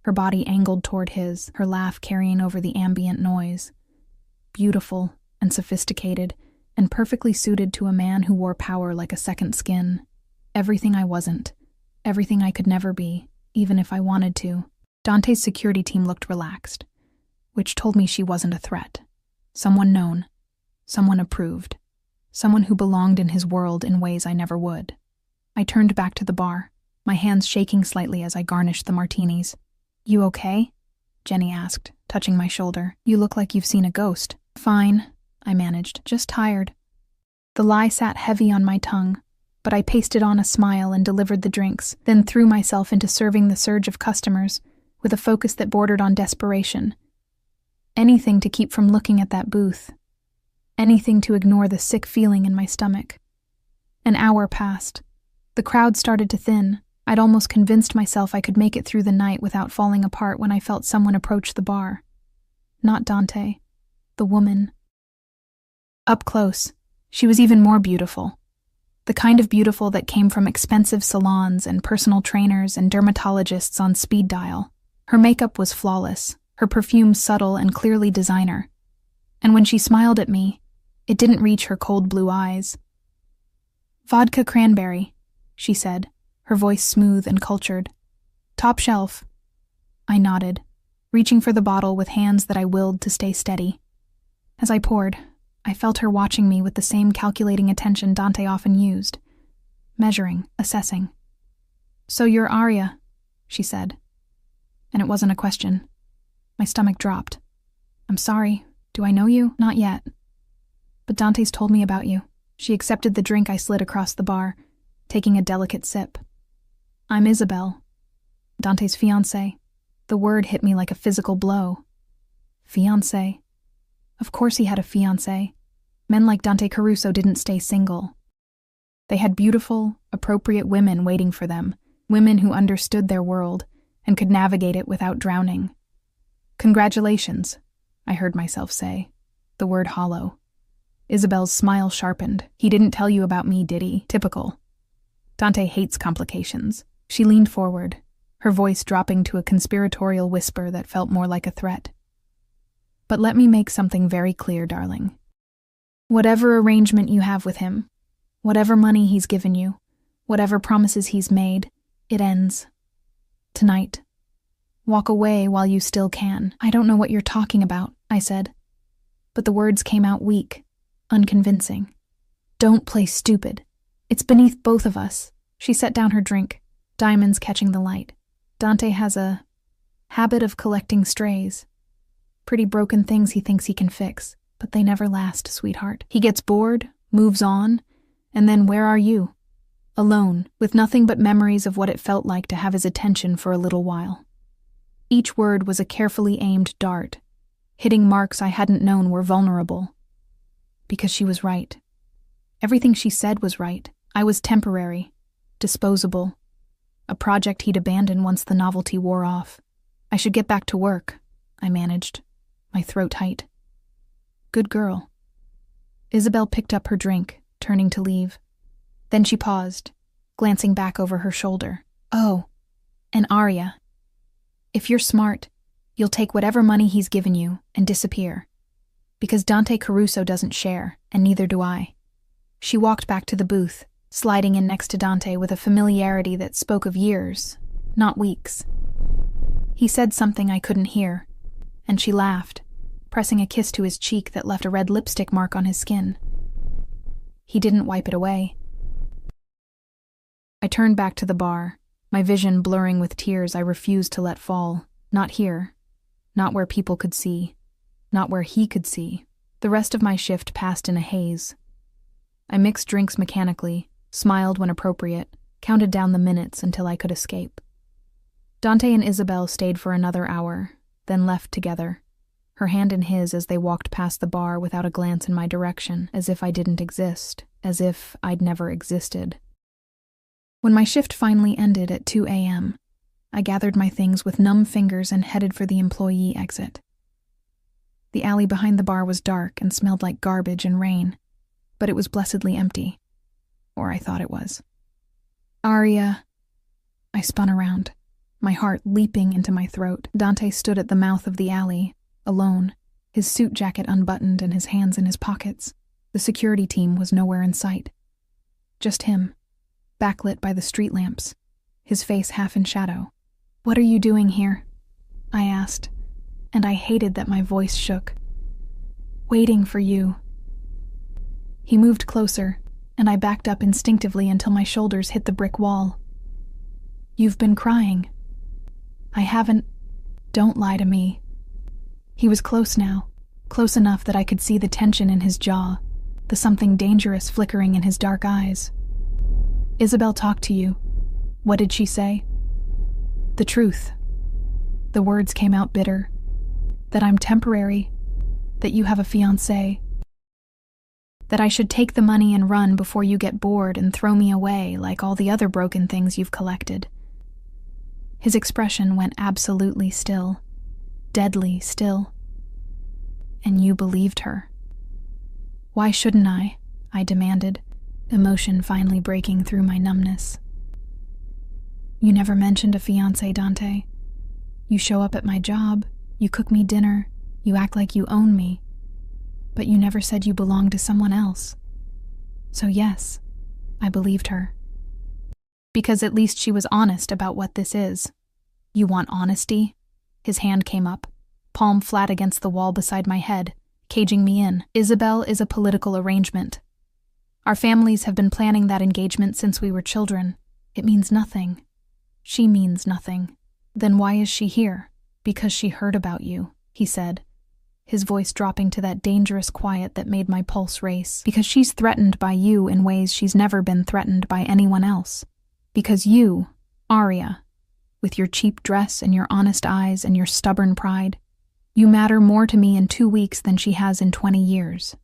her body angled toward his, her laugh carrying over the ambient noise. Beautiful and sophisticated, and perfectly suited to a man who wore power like a second skin. Everything I wasn't. Everything I could never be, even if I wanted to. Dante's security team looked relaxed, which told me she wasn't a threat. Someone known. Someone approved. Someone who belonged in his world in ways I never would. I turned back to the bar, my hands shaking slightly as I garnished the martinis. "You okay?" Jenny asked, touching my shoulder. You look like you've seen a ghost. Fine, I managed, just tired. The lie sat heavy on my tongue, but I pasted on a smile and delivered the drinks, then threw myself into serving the surge of customers with a focus that bordered on desperation. Anything to keep from looking at that booth. Anything to ignore the sick feeling in my stomach. An hour passed. The crowd started to thin. I'd almost convinced myself I could make it through the night without falling apart when I felt someone approach the bar. Not Dante. The woman. Up close, she was even more beautiful. The kind of beautiful that came from expensive salons and personal trainers and dermatologists on speed dial. Her makeup was flawless, her perfume subtle and clearly designer. And when she smiled at me, it didn't reach her cold blue eyes. Vodka cranberry, she said, her voice smooth and cultured. Top shelf. I nodded, reaching for the bottle with hands that I willed to stay steady. As I poured, I felt her watching me with the same calculating attention Dante often used. Measuring, assessing. So you're Arya, she said. And it wasn't a question. My stomach dropped. I'm sorry. Do I know you? Not yet. But Dante's told me about you. She accepted the drink I slid across the bar, taking a delicate sip. I'm Isabel, Dante's fiancée. The word hit me like a physical blow. Fiancé. Of course he had a fiancée. Men like Dante Caruso didn't stay single. They had beautiful, appropriate women waiting for them, women who understood their world and could navigate it without drowning. Congratulations, I heard myself say, the word hollow. Isabel's smile sharpened. He didn't tell you about me, did he? Typical. Dante hates complications. She leaned forward, her voice dropping to a conspiratorial whisper that felt more like a threat. But let me make something very clear, darling. Whatever arrangement you have with him, whatever money he's given you, whatever promises he's made, it ends. Tonight. Walk away while you still can. I don't know what you're talking about, I said. But the words came out weak, unconvincing. Don't play stupid. It's beneath both of us. She set down her drink, diamonds catching the light. Dante has a habit of collecting strays. Pretty broken things he thinks he can fix, but they never last, sweetheart. He gets bored, moves on, and then where are you? Alone, with nothing but memories of what it felt like to have his attention for a little while. Each word was a carefully aimed dart, hitting marks I hadn't known were vulnerable. Because she was right. Everything she said was right. I was temporary, disposable, a project he'd abandon once the novelty wore off. I should get back to work, I managed, my throat tight. Good girl. Isabel picked up her drink, turning to leave. Then she paused, glancing back over her shoulder. Oh, and Arya. If you're smart, you'll take whatever money he's given you and disappear. Because Dante Caruso doesn't share, and neither do I. She walked back to the booth, sliding in next to Dante with a familiarity that spoke of years, not weeks. He said something I couldn't hear, and she laughed, pressing a kiss to his cheek that left a red lipstick mark on his skin. He didn't wipe it away. I turned back to the bar, my vision blurring with tears I refused to let fall. Not here. Not where people could see. Not where he could see. The rest of my shift passed in a haze. I mixed drinks mechanically, smiled when appropriate, counted down the minutes until I could escape. Dante and Isabel stayed for another hour, then left together, her hand in his as they walked past the bar without a glance in my direction, as if I didn't exist, as if I'd never existed. When my shift finally ended at 2 a.m., I gathered my things with numb fingers and headed for the employee exit. The alley behind the bar was dark and smelled like garbage and rain, but it was blessedly empty. Or I thought it was. Arya. I spun around, my heart leaping into my throat. Dante stood at the mouth of the alley, alone, his suit jacket unbuttoned and his hands in his pockets. The security team was nowhere in sight. Just him, backlit by the street lamps, his face half in shadow. What are you doing here? I asked, and I hated that my voice shook. Waiting for you. He moved closer, and I backed up instinctively until my shoulders hit the brick wall. You've been crying. I haven't. Don't lie to me. He was close now, close enough that I could see the tension in his jaw, the something dangerous flickering in his dark eyes. Isabel talked to you. What did she say? The truth. The words came out bitter. That I'm temporary. That you have a fiancé. That I should take the money and run before you get bored and throw me away like all the other broken things you've collected. His expression went absolutely still. Deadly still. And you believed her. Why shouldn't I demanded, emotion finally breaking through my numbness. You never mentioned a fiancé, Dante. You show up at my job, you cook me dinner, you act like you own me, but you never said you belonged to someone else. So yes, I believed her. Because at least she was honest about what this is. You want honesty? His hand came up, palm flat against the wall beside my head, caging me in. Isabel is a political arrangement. Our families have been planning that engagement since we were children. It means nothing. She means nothing. Then why is she here? Because she heard about you, he said, his voice dropping to that dangerous quiet that made my pulse race. Because she's threatened by you in ways she's never been threatened by anyone else. Because you, Aria, with your cheap dress and your honest eyes and your stubborn pride, you matter more to me in 2 weeks than she has in 20 years.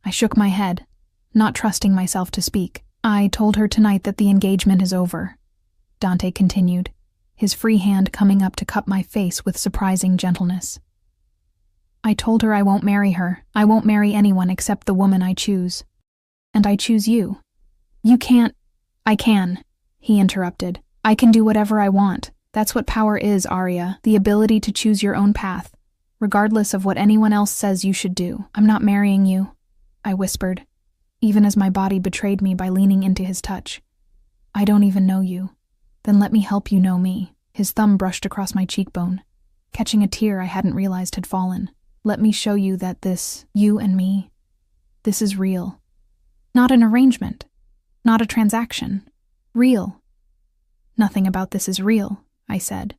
I shook my head, not trusting myself to speak. I told her tonight that the engagement is over, Dante continued, his free hand coming up to cup my face with surprising gentleness. I told her I won't marry her. I won't marry anyone except the woman I choose. And I choose you. You can't— I can, he interrupted. I can do whatever I want. That's what power is, Aria, the ability to choose your own path, regardless of what anyone else says you should do. I'm not marrying you, I whispered, even as my body betrayed me by leaning into his touch. I don't even know you. Then let me help you know me. His thumb brushed across my cheekbone, catching a tear I hadn't realized had fallen. Let me show you that this, you and me, this is real. Not an arrangement. Not a transaction. Real. Nothing about this is real, I said.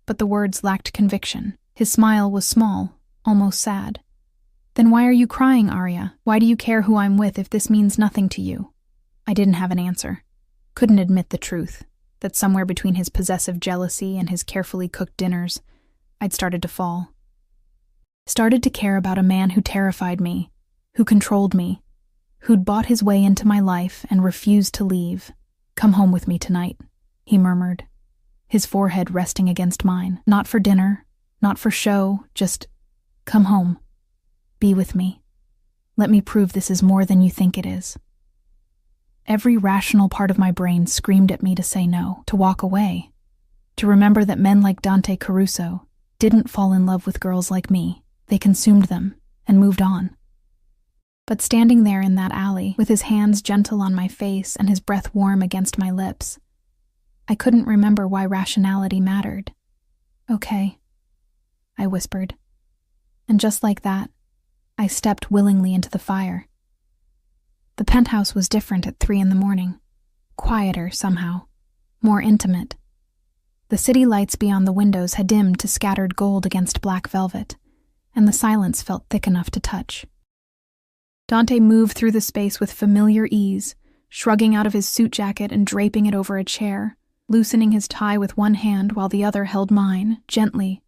But the words lacked conviction. His smile was small, almost sad. Then why are you crying, Aria? Why do you care who I'm with if this means nothing to you? I didn't have an answer. Couldn't admit the truth, that somewhere between his possessive jealousy and his carefully cooked dinners, I'd started to fall. Started to care about a man who terrified me, who controlled me, who'd bought his way into my life and refused to leave. Come home with me tonight, he murmured, his forehead resting against mine. Not for dinner, not for show, just come home. Be with me. Let me prove this is more than you think it is. Every rational part of my brain screamed at me to say no, to walk away, to remember that men like Dante Caruso didn't fall in love with girls like me. They consumed them and moved on. But standing there in that alley, with his hands gentle on my face and his breath warm against my lips, I couldn't remember why rationality mattered. Okay, I whispered. And just like that, I stepped willingly into the fire. The penthouse was different at 3 a.m, quieter somehow, more intimate. The city lights beyond the windows had dimmed to scattered gold against black velvet, and the silence felt thick enough to touch. Dante moved through the space with familiar ease, shrugging out of his suit jacket and draping it over a chair, loosening his tie with one hand while the other held mine, gently,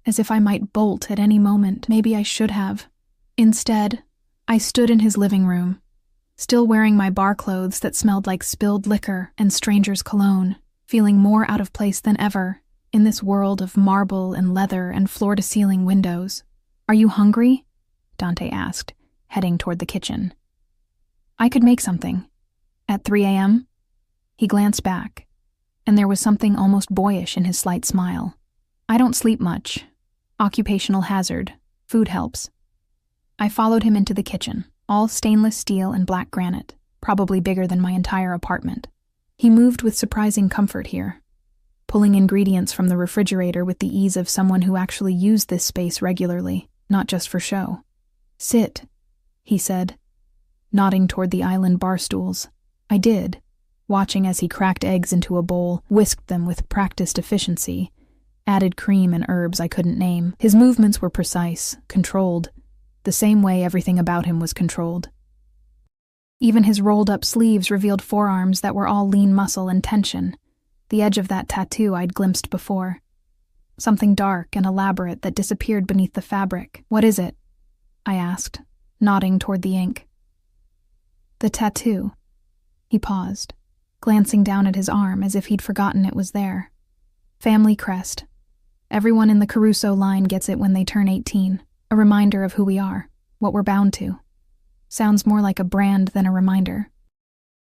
as if I might bolt at any moment. Maybe I should have. Instead, I stood in his living room, still wearing my bar clothes that smelled like spilled liquor and stranger's cologne, feeling more out of place than ever in this world of marble and leather and floor-to-ceiling windows. Are you hungry? Dante asked, heading toward the kitchen. I could make something. At 3 a.m.? He glanced back, and there was something almost boyish in his slight smile. I don't sleep much. Occupational hazard. Food helps. I followed him into the kitchen, all stainless steel and black granite, probably bigger than my entire apartment. He moved with surprising comfort here, pulling ingredients from the refrigerator with the ease of someone who actually used this space regularly, not just for show. Sit, he said, nodding toward the island bar stools. I did, watching as he cracked eggs into a bowl, whisked them with practiced efficiency, added cream and herbs I couldn't name. His movements were precise, controlled, the same way everything about him was controlled. Even his rolled-up sleeves revealed forearms that were all lean muscle and tension, the edge of that tattoo I'd glimpsed before. Something dark and elaborate that disappeared beneath the fabric. "What is it?" I asked, nodding toward the ink. "The tattoo." He paused, glancing down at his arm as if he'd forgotten it was there. "Family crest. Everyone in the Caruso line gets it when they turn 18, a reminder of who we are, what we're bound to. Sounds more like a brand than a reminder."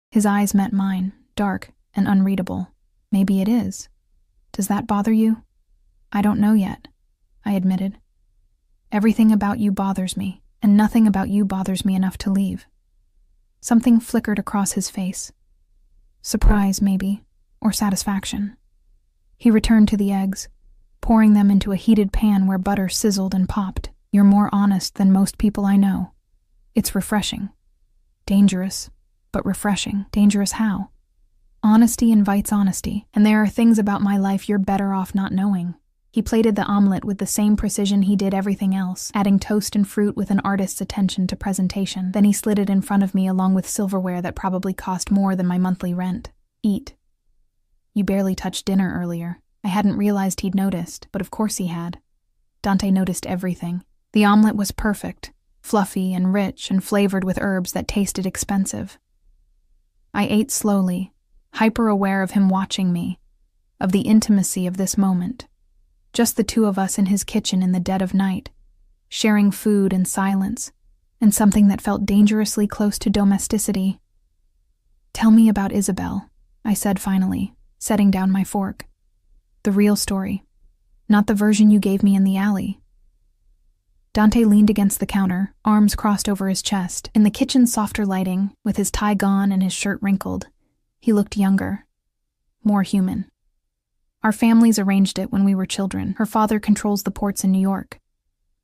His eyes met mine, dark and unreadable. "Maybe it is. Does that bother you?" "I don't know yet," I admitted. "Everything about you bothers me, and nothing about you bothers me enough to leave." Something flickered across his face. Surprise, maybe, or satisfaction. He returned to the eggs, pouring them into a heated pan where butter sizzled and popped. "You're more honest than most people I know. It's refreshing. Dangerous, but refreshing." "Dangerous how?" "Honesty invites honesty, and there are things about my life you're better off not knowing." He plated the omelet with the same precision he did everything else, adding toast and fruit with an artist's attention to presentation. Then he slid it in front of me along with silverware that probably cost more than my monthly rent. "Eat." "You barely touched dinner earlier." I hadn't realized he'd noticed, but of course he had. Dante noticed everything. The omelet was perfect, fluffy and rich and flavored with herbs that tasted expensive. I ate slowly, hyper-aware of him watching me, of the intimacy of this moment. Just the two of us in his kitchen in the dead of night, sharing food and silence, and something that felt dangerously close to domesticity. "Tell me about Isabel," I said finally, setting down my fork. "The real story, not the version you gave me in the alley." Dante leaned against the counter, arms crossed over his chest. In the kitchen's softer lighting, with his tie gone and his shirt wrinkled, he looked younger, more human. "Our families arranged it when we were children. Her father controls the ports in New York.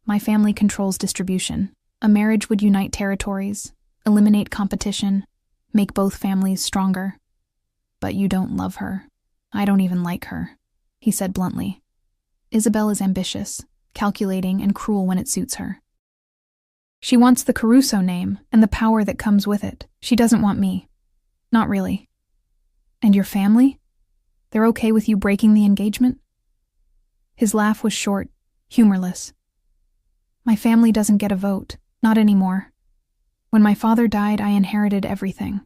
My family controls distribution. A marriage would unite territories, eliminate competition, make both families stronger. But you don't love her. I don't even like her," he said bluntly. "Isabel is ambitious, calculating, and cruel when it suits her. She wants the Caruso name and the power that comes with it. She doesn't want me. Not really." "And your family? They're okay with you breaking the engagement?" His laugh was short, humorless. "My family doesn't get a vote, not anymore. When my father died, I inherited everything.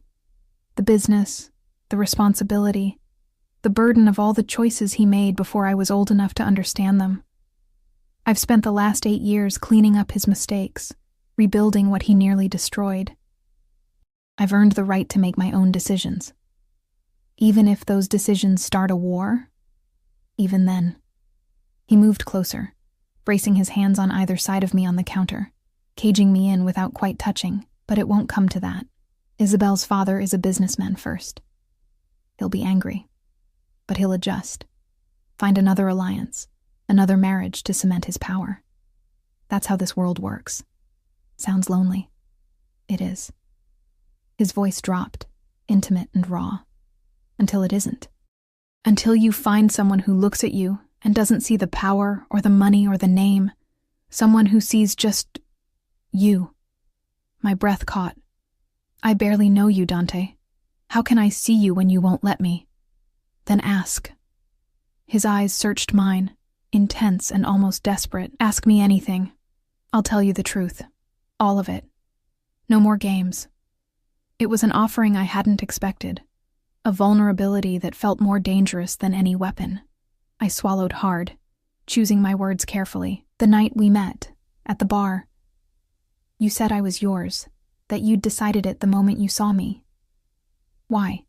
The business, the responsibility, the burden of all the choices he made before I was old enough to understand them. I've spent the last 8 years cleaning up his mistakes, rebuilding what he nearly destroyed. I've earned the right to make my own decisions. Even if those decisions start a war, even then." He moved closer, bracing his hands on either side of me on the counter, caging me in without quite touching. "But it won't come to that. Isabel's father is a businessman first. He'll be angry, but he'll adjust, find another alliance, another marriage to cement his power. That's how this world works. Sounds lonely. It is." His voice dropped, intimate and raw. "Until it isn't. Until you find someone who looks at you and doesn't see the power or the money or the name. Someone who sees just you." My breath caught. "I barely know you, Dante. How can I see you when you won't let me?" "Then ask." His eyes searched mine, intense and almost desperate. "Ask me anything. I'll tell you the truth. All of it. No more games." It was an offering I hadn't expected. A vulnerability that felt more dangerous than any weapon. I swallowed hard, choosing my words carefully. "The night we met, at the bar, you said I was yours, that you'd decided it the moment you saw me. Why?"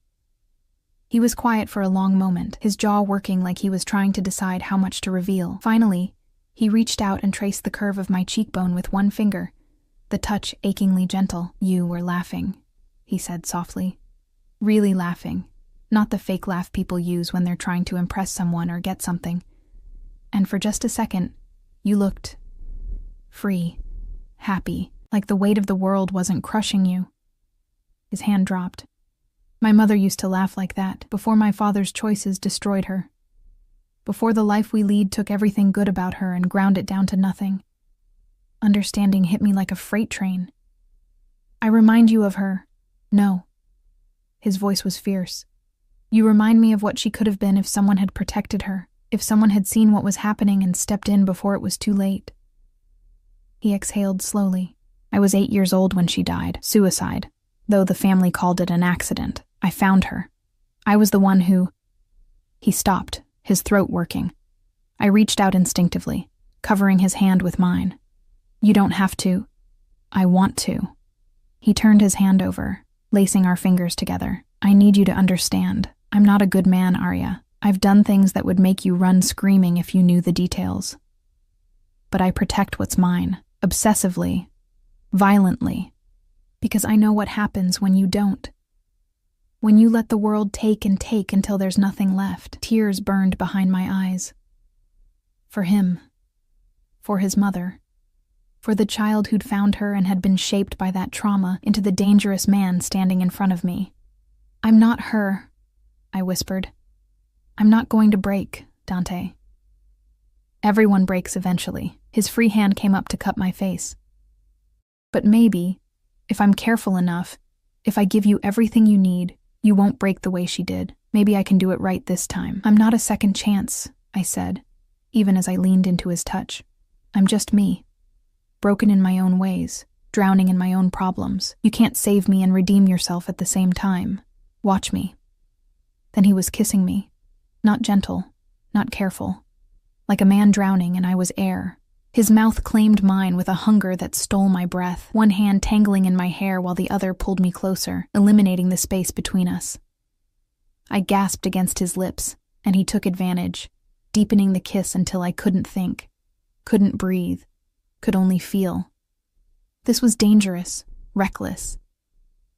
He was quiet for a long moment, his jaw working like he was trying to decide how much to reveal. Finally, he reached out and traced the curve of my cheekbone with one finger, the touch achingly gentle. "You were laughing," he said softly. "Really laughing, not the fake laugh people use when they're trying to impress someone or get something. And for just a second, you looked free, happy, like the weight of the world wasn't crushing you." His hand dropped. "My mother used to laugh like that before my father's choices destroyed her." before the life we lead took everything good about her and ground it down to nothing. Understanding hit me like a freight train. I remind you of her. No. His voice was fierce. You remind me of what she could have been if someone had protected her, if someone had seen what was happening and stepped in before it was too late. He exhaled slowly. I was 8 years old when she died, suicide. Though the family called it an accident, I found her. I was the one who... He stopped, his throat working. I reached out instinctively, covering his hand with mine. You don't have to. I want to. He turned his hand over, lacing our fingers together. I need you to understand. I'm not a good man, Arya. I've done things that would make you run screaming if you knew the details. But I protect what's mine, obsessively, violently, because I know what happens when you don't. When you let the world take and take until there's nothing left. Tears burned behind my eyes. For him. For his mother. For the child who'd found her and had been shaped by that trauma into the dangerous man standing in front of me. I'm not her, I whispered. I'm not going to break, Dante. Everyone breaks eventually. His free hand came up to cup my face. But maybe, if I'm careful enough, if I give you everything you need, you won't break the way she did. Maybe I can do it right this time. I'm not a second chance, I said, even as I leaned into his touch. I'm just me. Broken in my own ways, drowning in my own problems. You can't save me and redeem yourself at the same time. Watch me. Then he was kissing me. Not gentle, not careful. Like a man drowning and I was air. His mouth claimed mine with a hunger that stole my breath, one hand tangling in my hair while the other pulled me closer, eliminating the space between us. I gasped against his lips, and he took advantage, deepening the kiss until I couldn't think, couldn't breathe, could only feel. This was dangerous, reckless.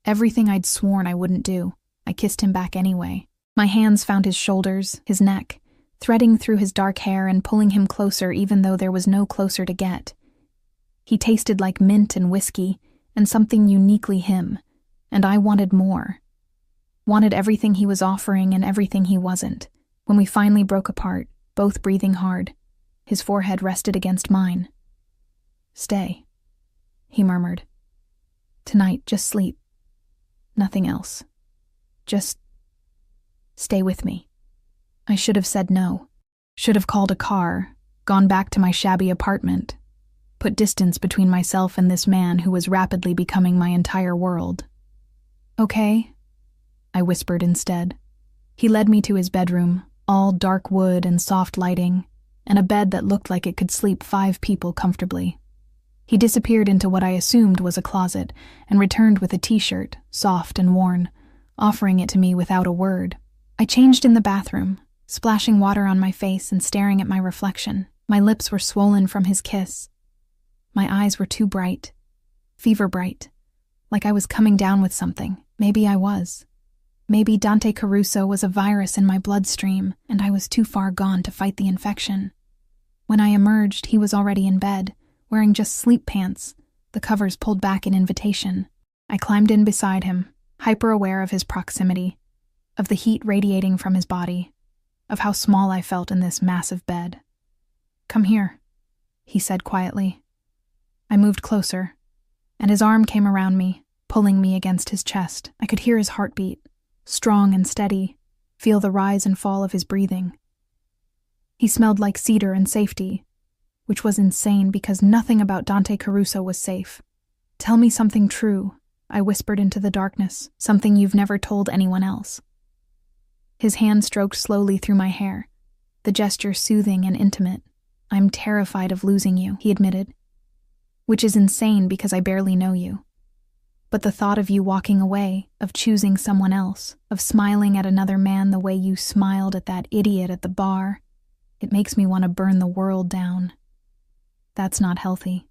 Everything I'd sworn I wouldn't do, I kissed him back anyway. My hands found his shoulders, his neck, threading through his dark hair and pulling him closer even though there was no closer to get. He tasted like mint and whiskey, and something uniquely him, and I wanted more. Wanted everything he was offering and everything he wasn't. When we finally broke apart, both breathing hard, his forehead rested against mine. Stay, he murmured. Tonight, just sleep. Nothing else. Just stay with me. I should have said no. Should have called a car, gone back to my shabby apartment, put distance between myself and this man who was rapidly becoming my entire world. Okay, I whispered instead. He led me to his bedroom, all dark wood and soft lighting, and a bed that looked like it could sleep 5 people comfortably. He disappeared into what I assumed was a closet and returned with a t-shirt, soft and worn, offering it to me without a word. I changed in the bathroom, splashing water on my face and staring at my reflection. My lips were swollen from his kiss. My eyes were too bright, fever bright, like I was coming down with something. Maybe I was. Maybe Dante Caruso was a virus in my bloodstream, and I was too far gone to fight the infection. When I emerged, he was already in bed, wearing just sleep pants, the covers pulled back in invitation. I climbed in beside him, hyper-aware of his proximity, of the heat radiating from his body, of how small I felt in this massive bed. Come here, he said quietly. I moved closer, and his arm came around me, pulling me against his chest. I could hear his heartbeat, strong and steady, feel the rise and fall of his breathing. He smelled like cedar and safety, which was insane because nothing about Dante Caruso was safe. Tell me something true, I whispered into the darkness, something you've never told anyone else. His hand stroked slowly through my hair, the gesture soothing and intimate. I'm terrified of losing you, he admitted. Which is insane because I barely know you. But the thought of you walking away, of choosing someone else, of smiling at another man the way you smiled at that idiot at the bar, it makes me want to burn the world down. That's not healthy.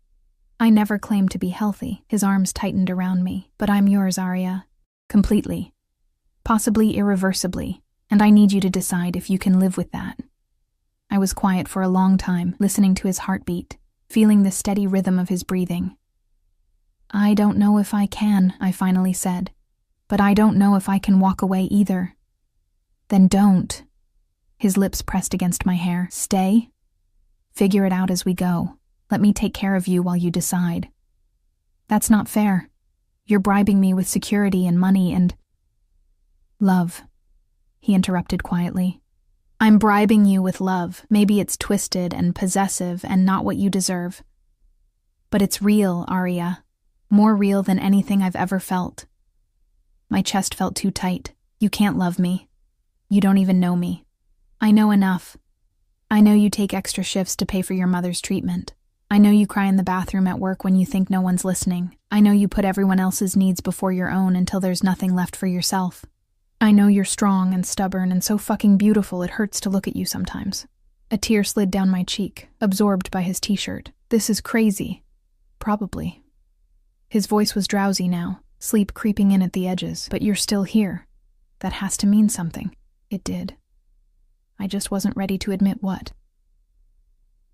I never claimed to be healthy. His arms tightened around me. But I'm yours, Arya. Completely. Possibly irreversibly. And I need you to decide if you can live with that. I was quiet for a long time, listening to his heartbeat, feeling the steady rhythm of his breathing. I don't know if I can, I finally said. But I don't know if I can walk away either. Then don't. His lips pressed against my hair. Stay? Figure it out as we go. Let me take care of you while you decide. That's not fair. You're bribing me with security and money and... Love, he interrupted quietly. I'm bribing you with love. Maybe it's twisted and possessive and not what you deserve. But it's real, Arya. More real than anything I've ever felt. My chest felt too tight. You can't love me. You don't even know me. I know enough. I know you take extra shifts to pay for your mother's treatment. I know you cry in the bathroom at work when you think no one's listening. I know you put everyone else's needs before your own until there's nothing left for yourself. I know you're strong and stubborn and so fucking beautiful it hurts to look at you sometimes. A tear slid down my cheek, absorbed by his t-shirt. This is crazy. Probably. His voice was drowsy now, sleep creeping in at the edges. But you're still here. That has to mean something. It did. I just wasn't ready to admit what.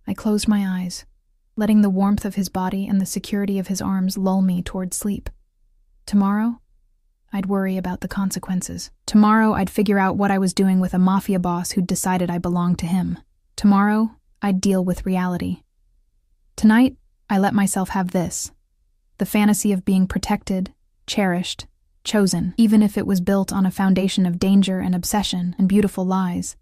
I closed my eyes, letting the warmth of his body and the security of his arms lull me toward sleep. Tomorrow, I'd worry about the consequences. Tomorrow, I'd figure out what I was doing with a Mafia boss who'd decided I belonged to him. Tomorrow, I'd deal with reality. Tonight, I let myself have this. The fantasy of being protected, cherished, chosen, even if it was built on a foundation of danger and obsession and beautiful lies,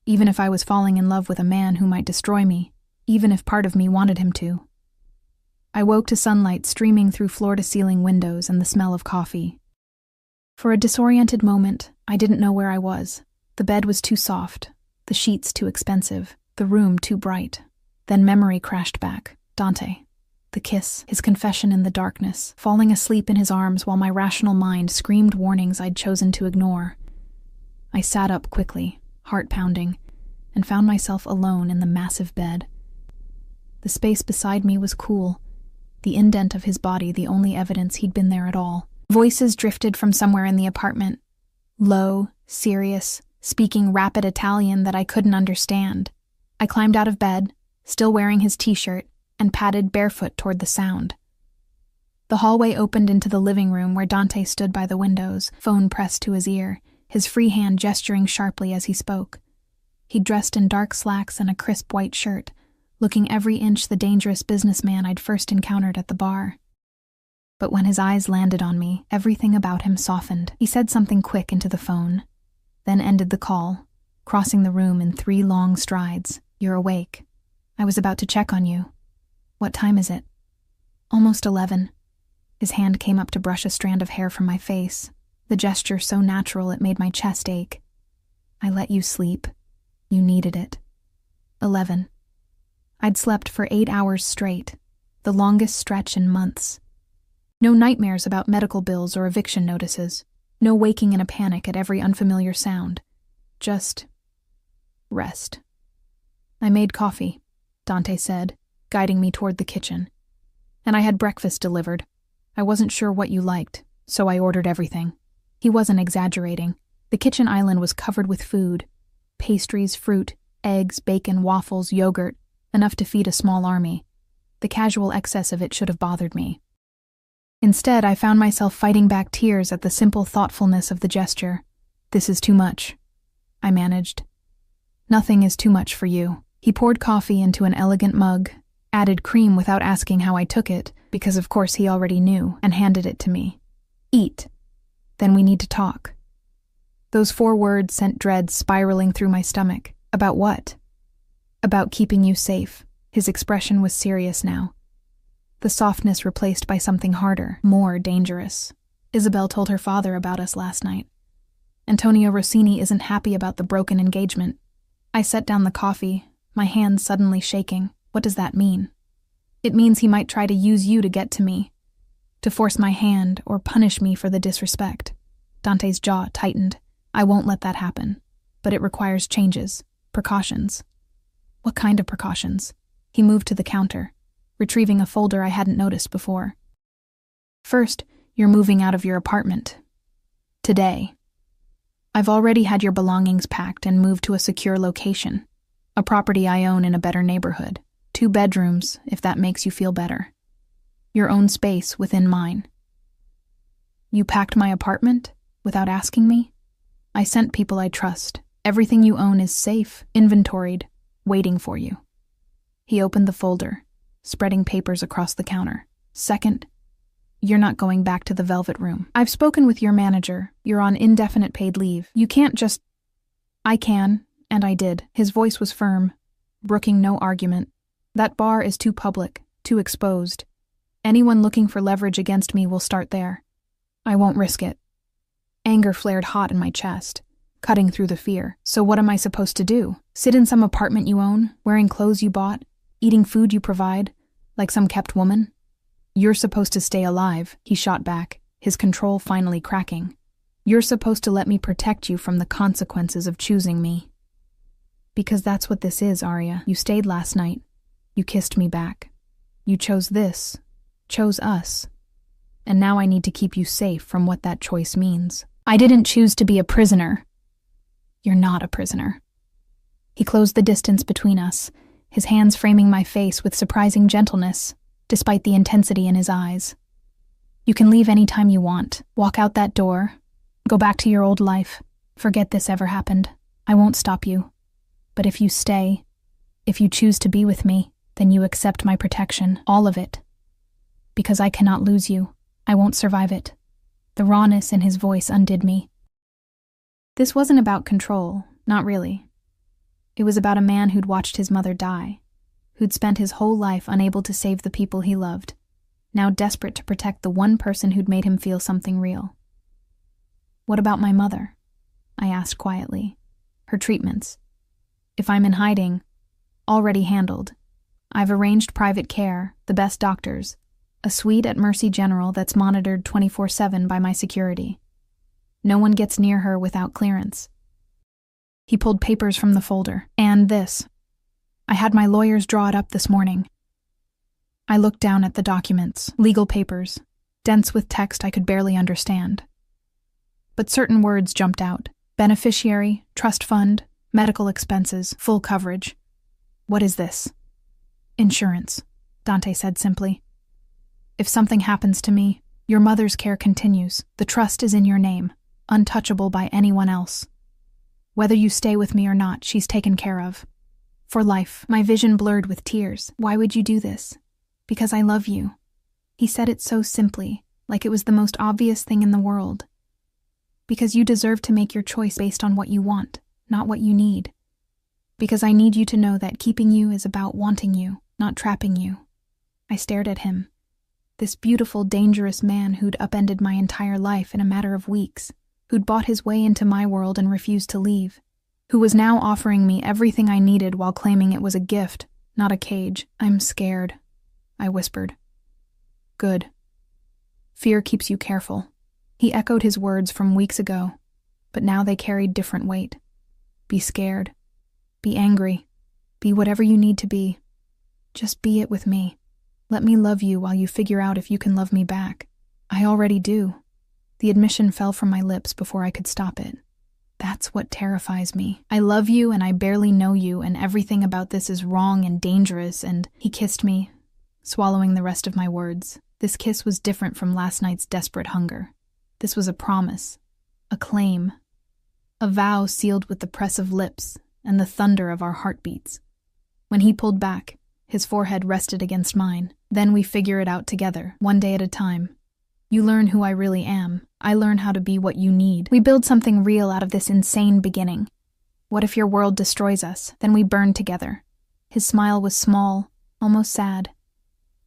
even if I was falling in love with a man who might destroy me, even if part of me wanted him to. I woke to sunlight streaming through floor-to-ceiling windows and the smell of coffee. For a disoriented moment, I didn't know where I was. The bed was too soft, the sheets too expensive, the room too bright. Then memory crashed back. Dante. The kiss, his confession in the darkness, falling asleep in his arms while my rational mind screamed warnings I'd chosen to ignore. I sat up quickly, heart pounding, and found myself alone in the massive bed. The space beside me was cool, the indent of his body the only evidence he'd been there at all. Voices drifted from somewhere in the apartment, low, serious, speaking rapid Italian that I couldn't understand. I climbed out of bed, still wearing his t-shirt, and padded barefoot toward the sound. The hallway opened into the living room where Dante stood by the windows, phone pressed to his ear, his free hand gesturing sharply as he spoke. He'd dressed in dark slacks and a crisp white shirt, looking every inch the dangerous businessman I'd first encountered at the bar. But when his eyes landed on me, everything about him softened. He said something quick into the phone, then ended the call, crossing the room in 3 long strides. You're awake. I was about to check on you. What time is it? Almost 11. His hand came up to brush a strand of hair from my face, the gesture so natural it made my chest ache. I let you sleep. You needed it. 11. I'd slept for 8 hours straight, the longest stretch in months. No nightmares about medical bills or eviction notices. No waking in a panic at every unfamiliar sound. Just rest. I made coffee, Dante said, guiding me toward the kitchen. And I had breakfast delivered. I wasn't sure what you liked, so I ordered everything. He wasn't exaggerating. The kitchen island was covered with food. Pastries, fruit, eggs, bacon, waffles, yogurt, enough to feed a small army. The casual excess of it should have bothered me. Instead, I found myself fighting back tears at the simple thoughtfulness of the gesture. This is too much, I managed. Nothing is too much for you. He poured coffee into an elegant mug, added cream without asking how I took it, because of course he already knew, and handed it to me. Eat. Then we need to talk. Those 4 words sent dread spiraling through my stomach. About what? About keeping you safe. His expression was serious now. The softness replaced by something harder, more dangerous. Isabel told her father about us last night. Antonio Rossini isn't happy about the broken engagement. I set down the coffee, my hands suddenly shaking. What does that mean? It means he might try to use you to get to me, to force my hand or punish me for the disrespect. Dante's jaw tightened. I won't let that happen, but it requires changes, precautions. What kind of precautions? He moved to the counter, retrieving a folder I hadn't noticed before. First, you're moving out of your apartment. Today. I've already had your belongings packed and moved to a secure location, a property I own in a better neighborhood. 2 bedrooms, if that makes you feel better. Your own space within mine. You packed my apartment without asking me? I sent people I trust, Everything you own is safe, inventoried, waiting for you. He opened the folder, spreading papers across the counter. Second, you're not going back to the Velvet Room. I've spoken with your manager. You're on indefinite paid leave. You can't just... I can, and I did. His voice was firm, brooking no argument. That bar is too public, too exposed. Anyone looking for leverage against me will start there. I won't risk it. Anger flared hot in my chest, cutting through the fear. So what am I supposed to do? Sit in some apartment you own, wearing clothes you bought, eating food you provide, like some kept woman? You're supposed to stay alive, he shot back, his control finally cracking. You're supposed to let me protect you from the consequences of choosing me. Because that's what this is, Arya. You stayed last night. You kissed me back. You chose this, chose us. And now I need to keep you safe from what that choice means. I didn't choose to be a prisoner. You're not a prisoner. He closed the distance between us, his hands framing my face with surprising gentleness, despite the intensity in his eyes. You can leave any time you want. Walk out that door. Go back to your old life. Forget this ever happened. I won't stop you. But if you stay, if you choose to be with me, then you accept my protection, all of it. Because I cannot lose you. I won't survive it. The rawness in his voice undid me. This wasn't about control, not really. It was about a man who'd watched his mother die, who'd spent his whole life unable to save the people he loved, now desperate to protect the one person who'd made him feel something real. What about my mother? I asked quietly. Her treatments. If I'm in hiding, already handled. I've arranged private care, the best doctors, a suite at Mercy General that's monitored 24/7 by my security. No one gets near her without clearance. He pulled papers from the folder. And this. I had my lawyers draw it up this morning. I looked down at the documents, legal papers, dense with text I could barely understand. But certain words jumped out. Beneficiary, trust fund, medical expenses, full coverage. What is this? Insurance, Dante said simply. If something happens to me, your mother's care continues. The trust is in your name, untouchable by anyone else. Whether you stay with me or not, she's taken care of. For life. My vision blurred with tears. Why would you do this? Because I love you. He said it so simply, like it was the most obvious thing in the world. Because you deserve to make your choice based on what you want, not what you need. Because I need you to know that keeping you is about wanting you, not trapping you. I stared at him. This beautiful, dangerous man who'd upended my entire life in a matter of weeks, who'd bought his way into my world and refused to leave, who was now offering me everything I needed while claiming it was a gift, not a cage. I'm scared, I whispered. Good. Fear keeps you careful. He echoed his words from weeks ago, but now they carried different weight. Be scared. Be angry. Be whatever you need to be. Just be it with me. Let me love you while you figure out if you can love me back. I already do. The admission fell from my lips before I could stop it. That's what terrifies me. I love you and I barely know you, and everything about this is wrong and dangerous, and he kissed me, swallowing the rest of my words. This kiss was different from last night's desperate hunger. This was a promise, a claim, a vow sealed with the press of lips and the thunder of our heartbeats. When he pulled back, his forehead rested against mine. Then we figure it out together, one day at a time. You learn who I really am. I learn how to be what you need. We build something real out of this insane beginning. What if your world destroys us? Then we burn together. His smile was small, almost sad.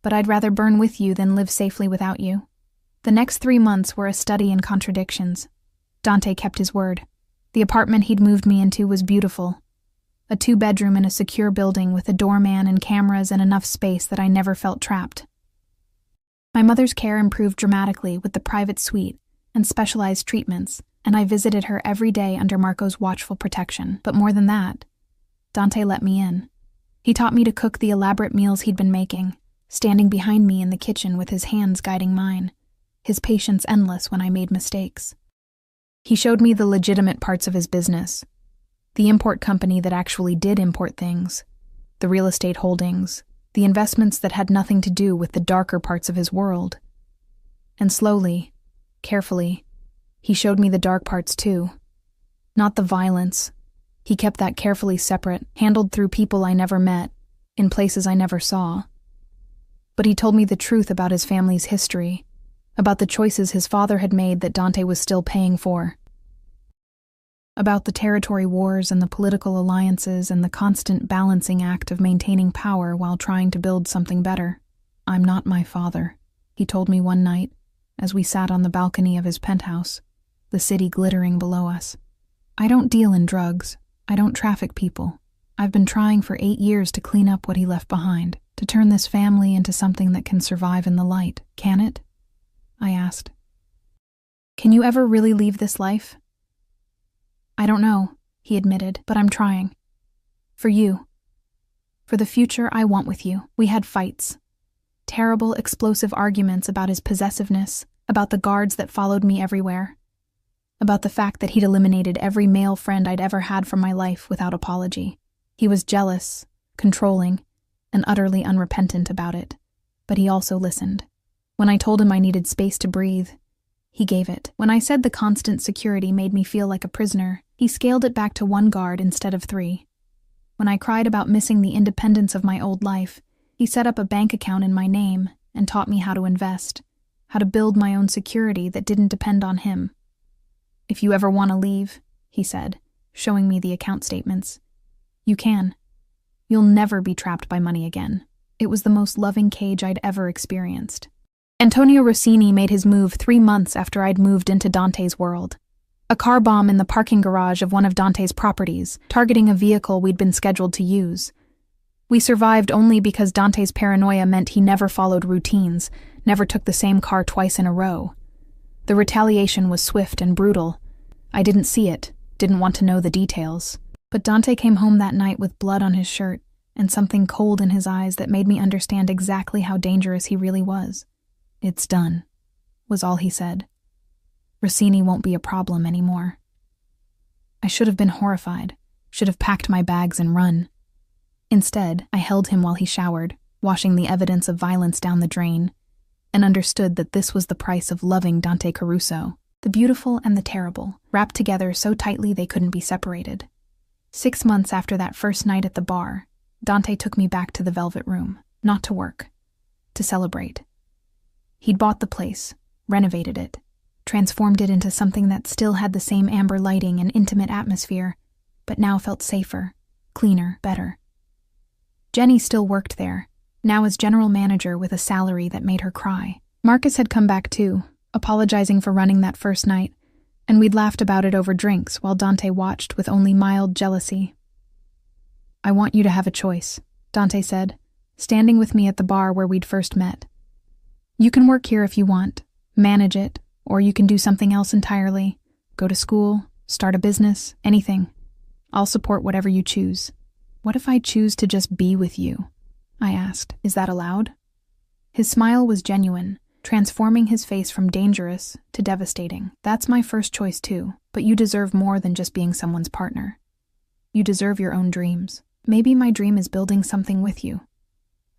But I'd rather burn with you than live safely without you. The next 3 months were a study in contradictions. Dante kept his word. The apartment he'd moved me into was beautiful. A 2-bedroom in a secure building with a doorman and cameras and enough space that I never felt trapped. My mother's care improved dramatically with the private suite and specialized treatments, and I visited her every day under Marco's watchful protection. But more than that, Dante let me in. He taught me to cook the elaborate meals he'd been making, standing behind me in the kitchen with his hands guiding mine, his patience endless when I made mistakes. He showed me the legitimate parts of his business, the import company that actually did import things, the real estate holdings, the investments that had nothing to do with the darker parts of his world. And slowly, carefully, he showed me the dark parts too. Not the violence, He kept that carefully separate, handled through people I never met, in places I never saw. But he told me the truth about his family's history, about the choices his father had made that Dante was still paying for, about the territory wars and the political alliances and the constant balancing act of maintaining power while trying to build something better. "I'm not my father," he told me one night, as we sat on the balcony of his penthouse, the city glittering below us. "I don't deal in drugs. I don't traffic people. I've been trying for 8 years to clean up what he left behind, to turn this family into something that can survive in the light. Can it?" I asked. "Can you ever really leave this life?" "I don't know," he admitted, "but I'm trying. For you. For the future I want with you." We had fights. Terrible, explosive arguments about his possessiveness, about the guards that followed me everywhere, about the fact that he'd eliminated every male friend I'd ever had from my life without apology. He was jealous, controlling, and utterly unrepentant about it, but he also listened. When I told him I needed space to breathe, he gave it. When I said the constant security made me feel like a prisoner, he scaled it back to 1 guard instead of 3. When I cried about missing the independence of my old life, he set up a bank account in my name and taught me how to invest, how to build my own security that didn't depend on him. "If you ever want to leave," he said, showing me the account statements, "you can. You'll never be trapped by money again." It was the most loving cage I'd ever experienced. Antonio Rossini made his move 3 months after I'd moved into Dante's world. A car bomb in the parking garage of one of Dante's properties, targeting a vehicle we'd been scheduled to use. We survived only because Dante's paranoia meant he never followed routines, never took the same car twice in a row. The retaliation was swift and brutal. I didn't see it, didn't want to know the details. But Dante came home that night with blood on his shirt and something cold in his eyes that made me understand exactly how dangerous he really was. "It's done," was all he said. "Rossini won't be a problem anymore." I should have been horrified, should have packed my bags and run. Instead, I held him while he showered, washing the evidence of violence down the drain, and understood that this was the price of loving Dante Caruso, the beautiful and the terrible, wrapped together so tightly they couldn't be separated. 6 months after that first night at the bar, Dante took me back to the Velvet Room, not to work, to celebrate. He'd bought the place, renovated it, transformed it into something that still had the same amber lighting and intimate atmosphere, but now felt safer, cleaner, better. Jenny still worked there, now as general manager with a salary that made her cry. Marcus had come back too, apologizing for running that first night, and we'd laughed about it over drinks while Dante watched with only mild jealousy. "I want you to have a choice," Dante said, standing with me at the bar where we'd first met. "You can work here if you want, manage it, or you can do something else entirely. Go to school, start a business, anything. I'll support whatever you choose." "What if I choose to just be with you?" I asked. "Is that allowed?" His smile was genuine, transforming his face from dangerous to devastating. "That's my first choice too, but you deserve more than just being someone's partner. You deserve your own dreams. Maybe my dream is building something with you,"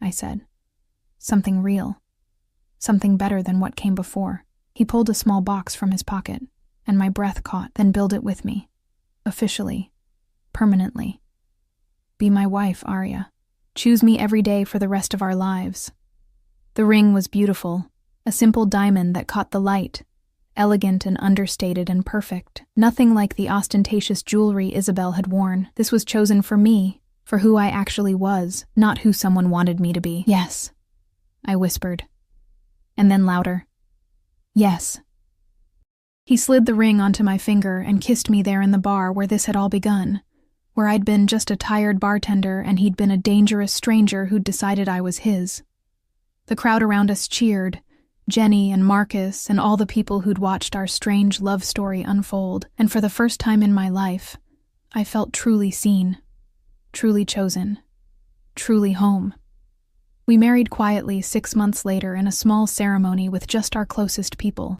I said. "Something real. Something better than what came before." He pulled a small box from his pocket, and my breath caught. "Then build it with me. Officially. Permanently. Be my wife, Arya. Choose me every day for the rest of our lives." The ring was beautiful, a simple diamond that caught the light, elegant and understated and perfect. Nothing like the ostentatious jewelry Isabel had worn. This was chosen for me, for who I actually was, not who someone wanted me to be. "Yes," I whispered. And then louder. "Yes." He slid the ring onto my finger and kissed me there in the bar where this had all begun, where I'd been just a tired bartender and he'd been a dangerous stranger who'd decided I was his. The crowd around us cheered, Jenny and Marcus and all the people who'd watched our strange love story unfold, and for the first time in my life, I felt truly seen, truly chosen, truly home. We married quietly 6 months later in a small ceremony with just our closest people.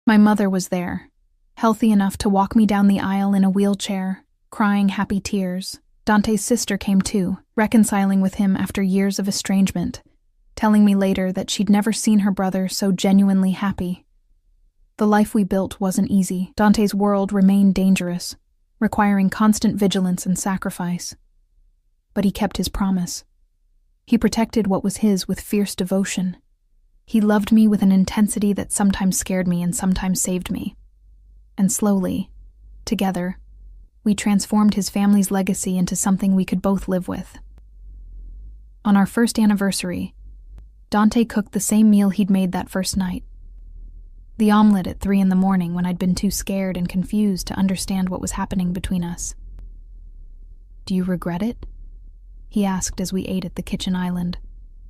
My mother was there, healthy enough to walk me down the aisle in a wheelchair, crying happy tears. Dante's sister came too, reconciling with him after years of estrangement, telling me later that she'd never seen her brother so genuinely happy. The life we built wasn't easy. Dante's world remained dangerous, requiring constant vigilance and sacrifice. But he kept his promise. He protected what was his with fierce devotion. He loved me with an intensity that sometimes scared me and sometimes saved me. And slowly, together, we transformed his family's legacy into something we could both live with. On our first anniversary, Dante cooked the same meal he'd made that first night. The omelet at 3 a.m. when I'd been too scared and confused to understand what was happening between us. "Do you regret it?" he asked as we ate at the kitchen island,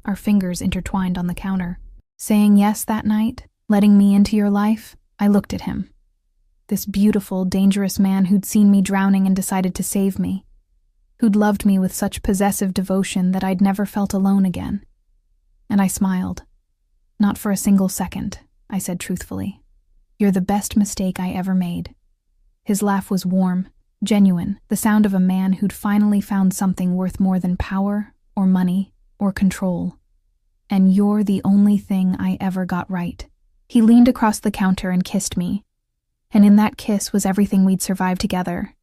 our fingers intertwined on the counter. Saying yes that night, letting me into your life, I looked at him. This beautiful, dangerous man who'd seen me drowning and decided to save me, who'd loved me with such possessive devotion that I'd never felt alone again. And I smiled. "Not for a single second," I said truthfully. "You're the best mistake I ever made." His laugh was warm, genuine, the sound of a man who'd finally found something worth more than power, or money, or control. "And you're the only thing I ever got right." He leaned across the counter and kissed me. And in that kiss was everything we'd survived together.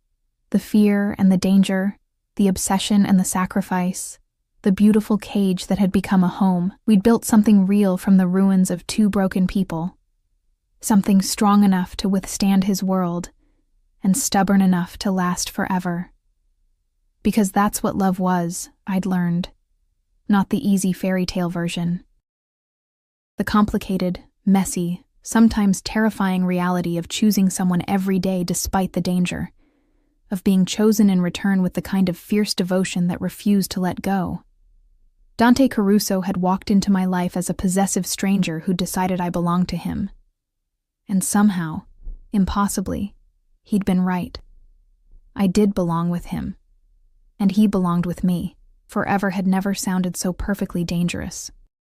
The fear and the danger, the obsession and the sacrifice, the beautiful cage that had become a home. We'd built something real from the ruins of 2 broken people. Something strong enough to withstand his world, and stubborn enough to last forever. Because that's what love was, I'd learned. Not the easy fairy tale version. The complicated, messy, sometimes terrifying reality of choosing someone every day despite the danger, of being chosen in return with the kind of fierce devotion that refused to let go. Dante Caruso had walked into my life as a possessive stranger who decided I belonged to him. And somehow, impossibly, he'd been right. I did belong with him. And he belonged with me. Forever had never sounded so perfectly dangerous.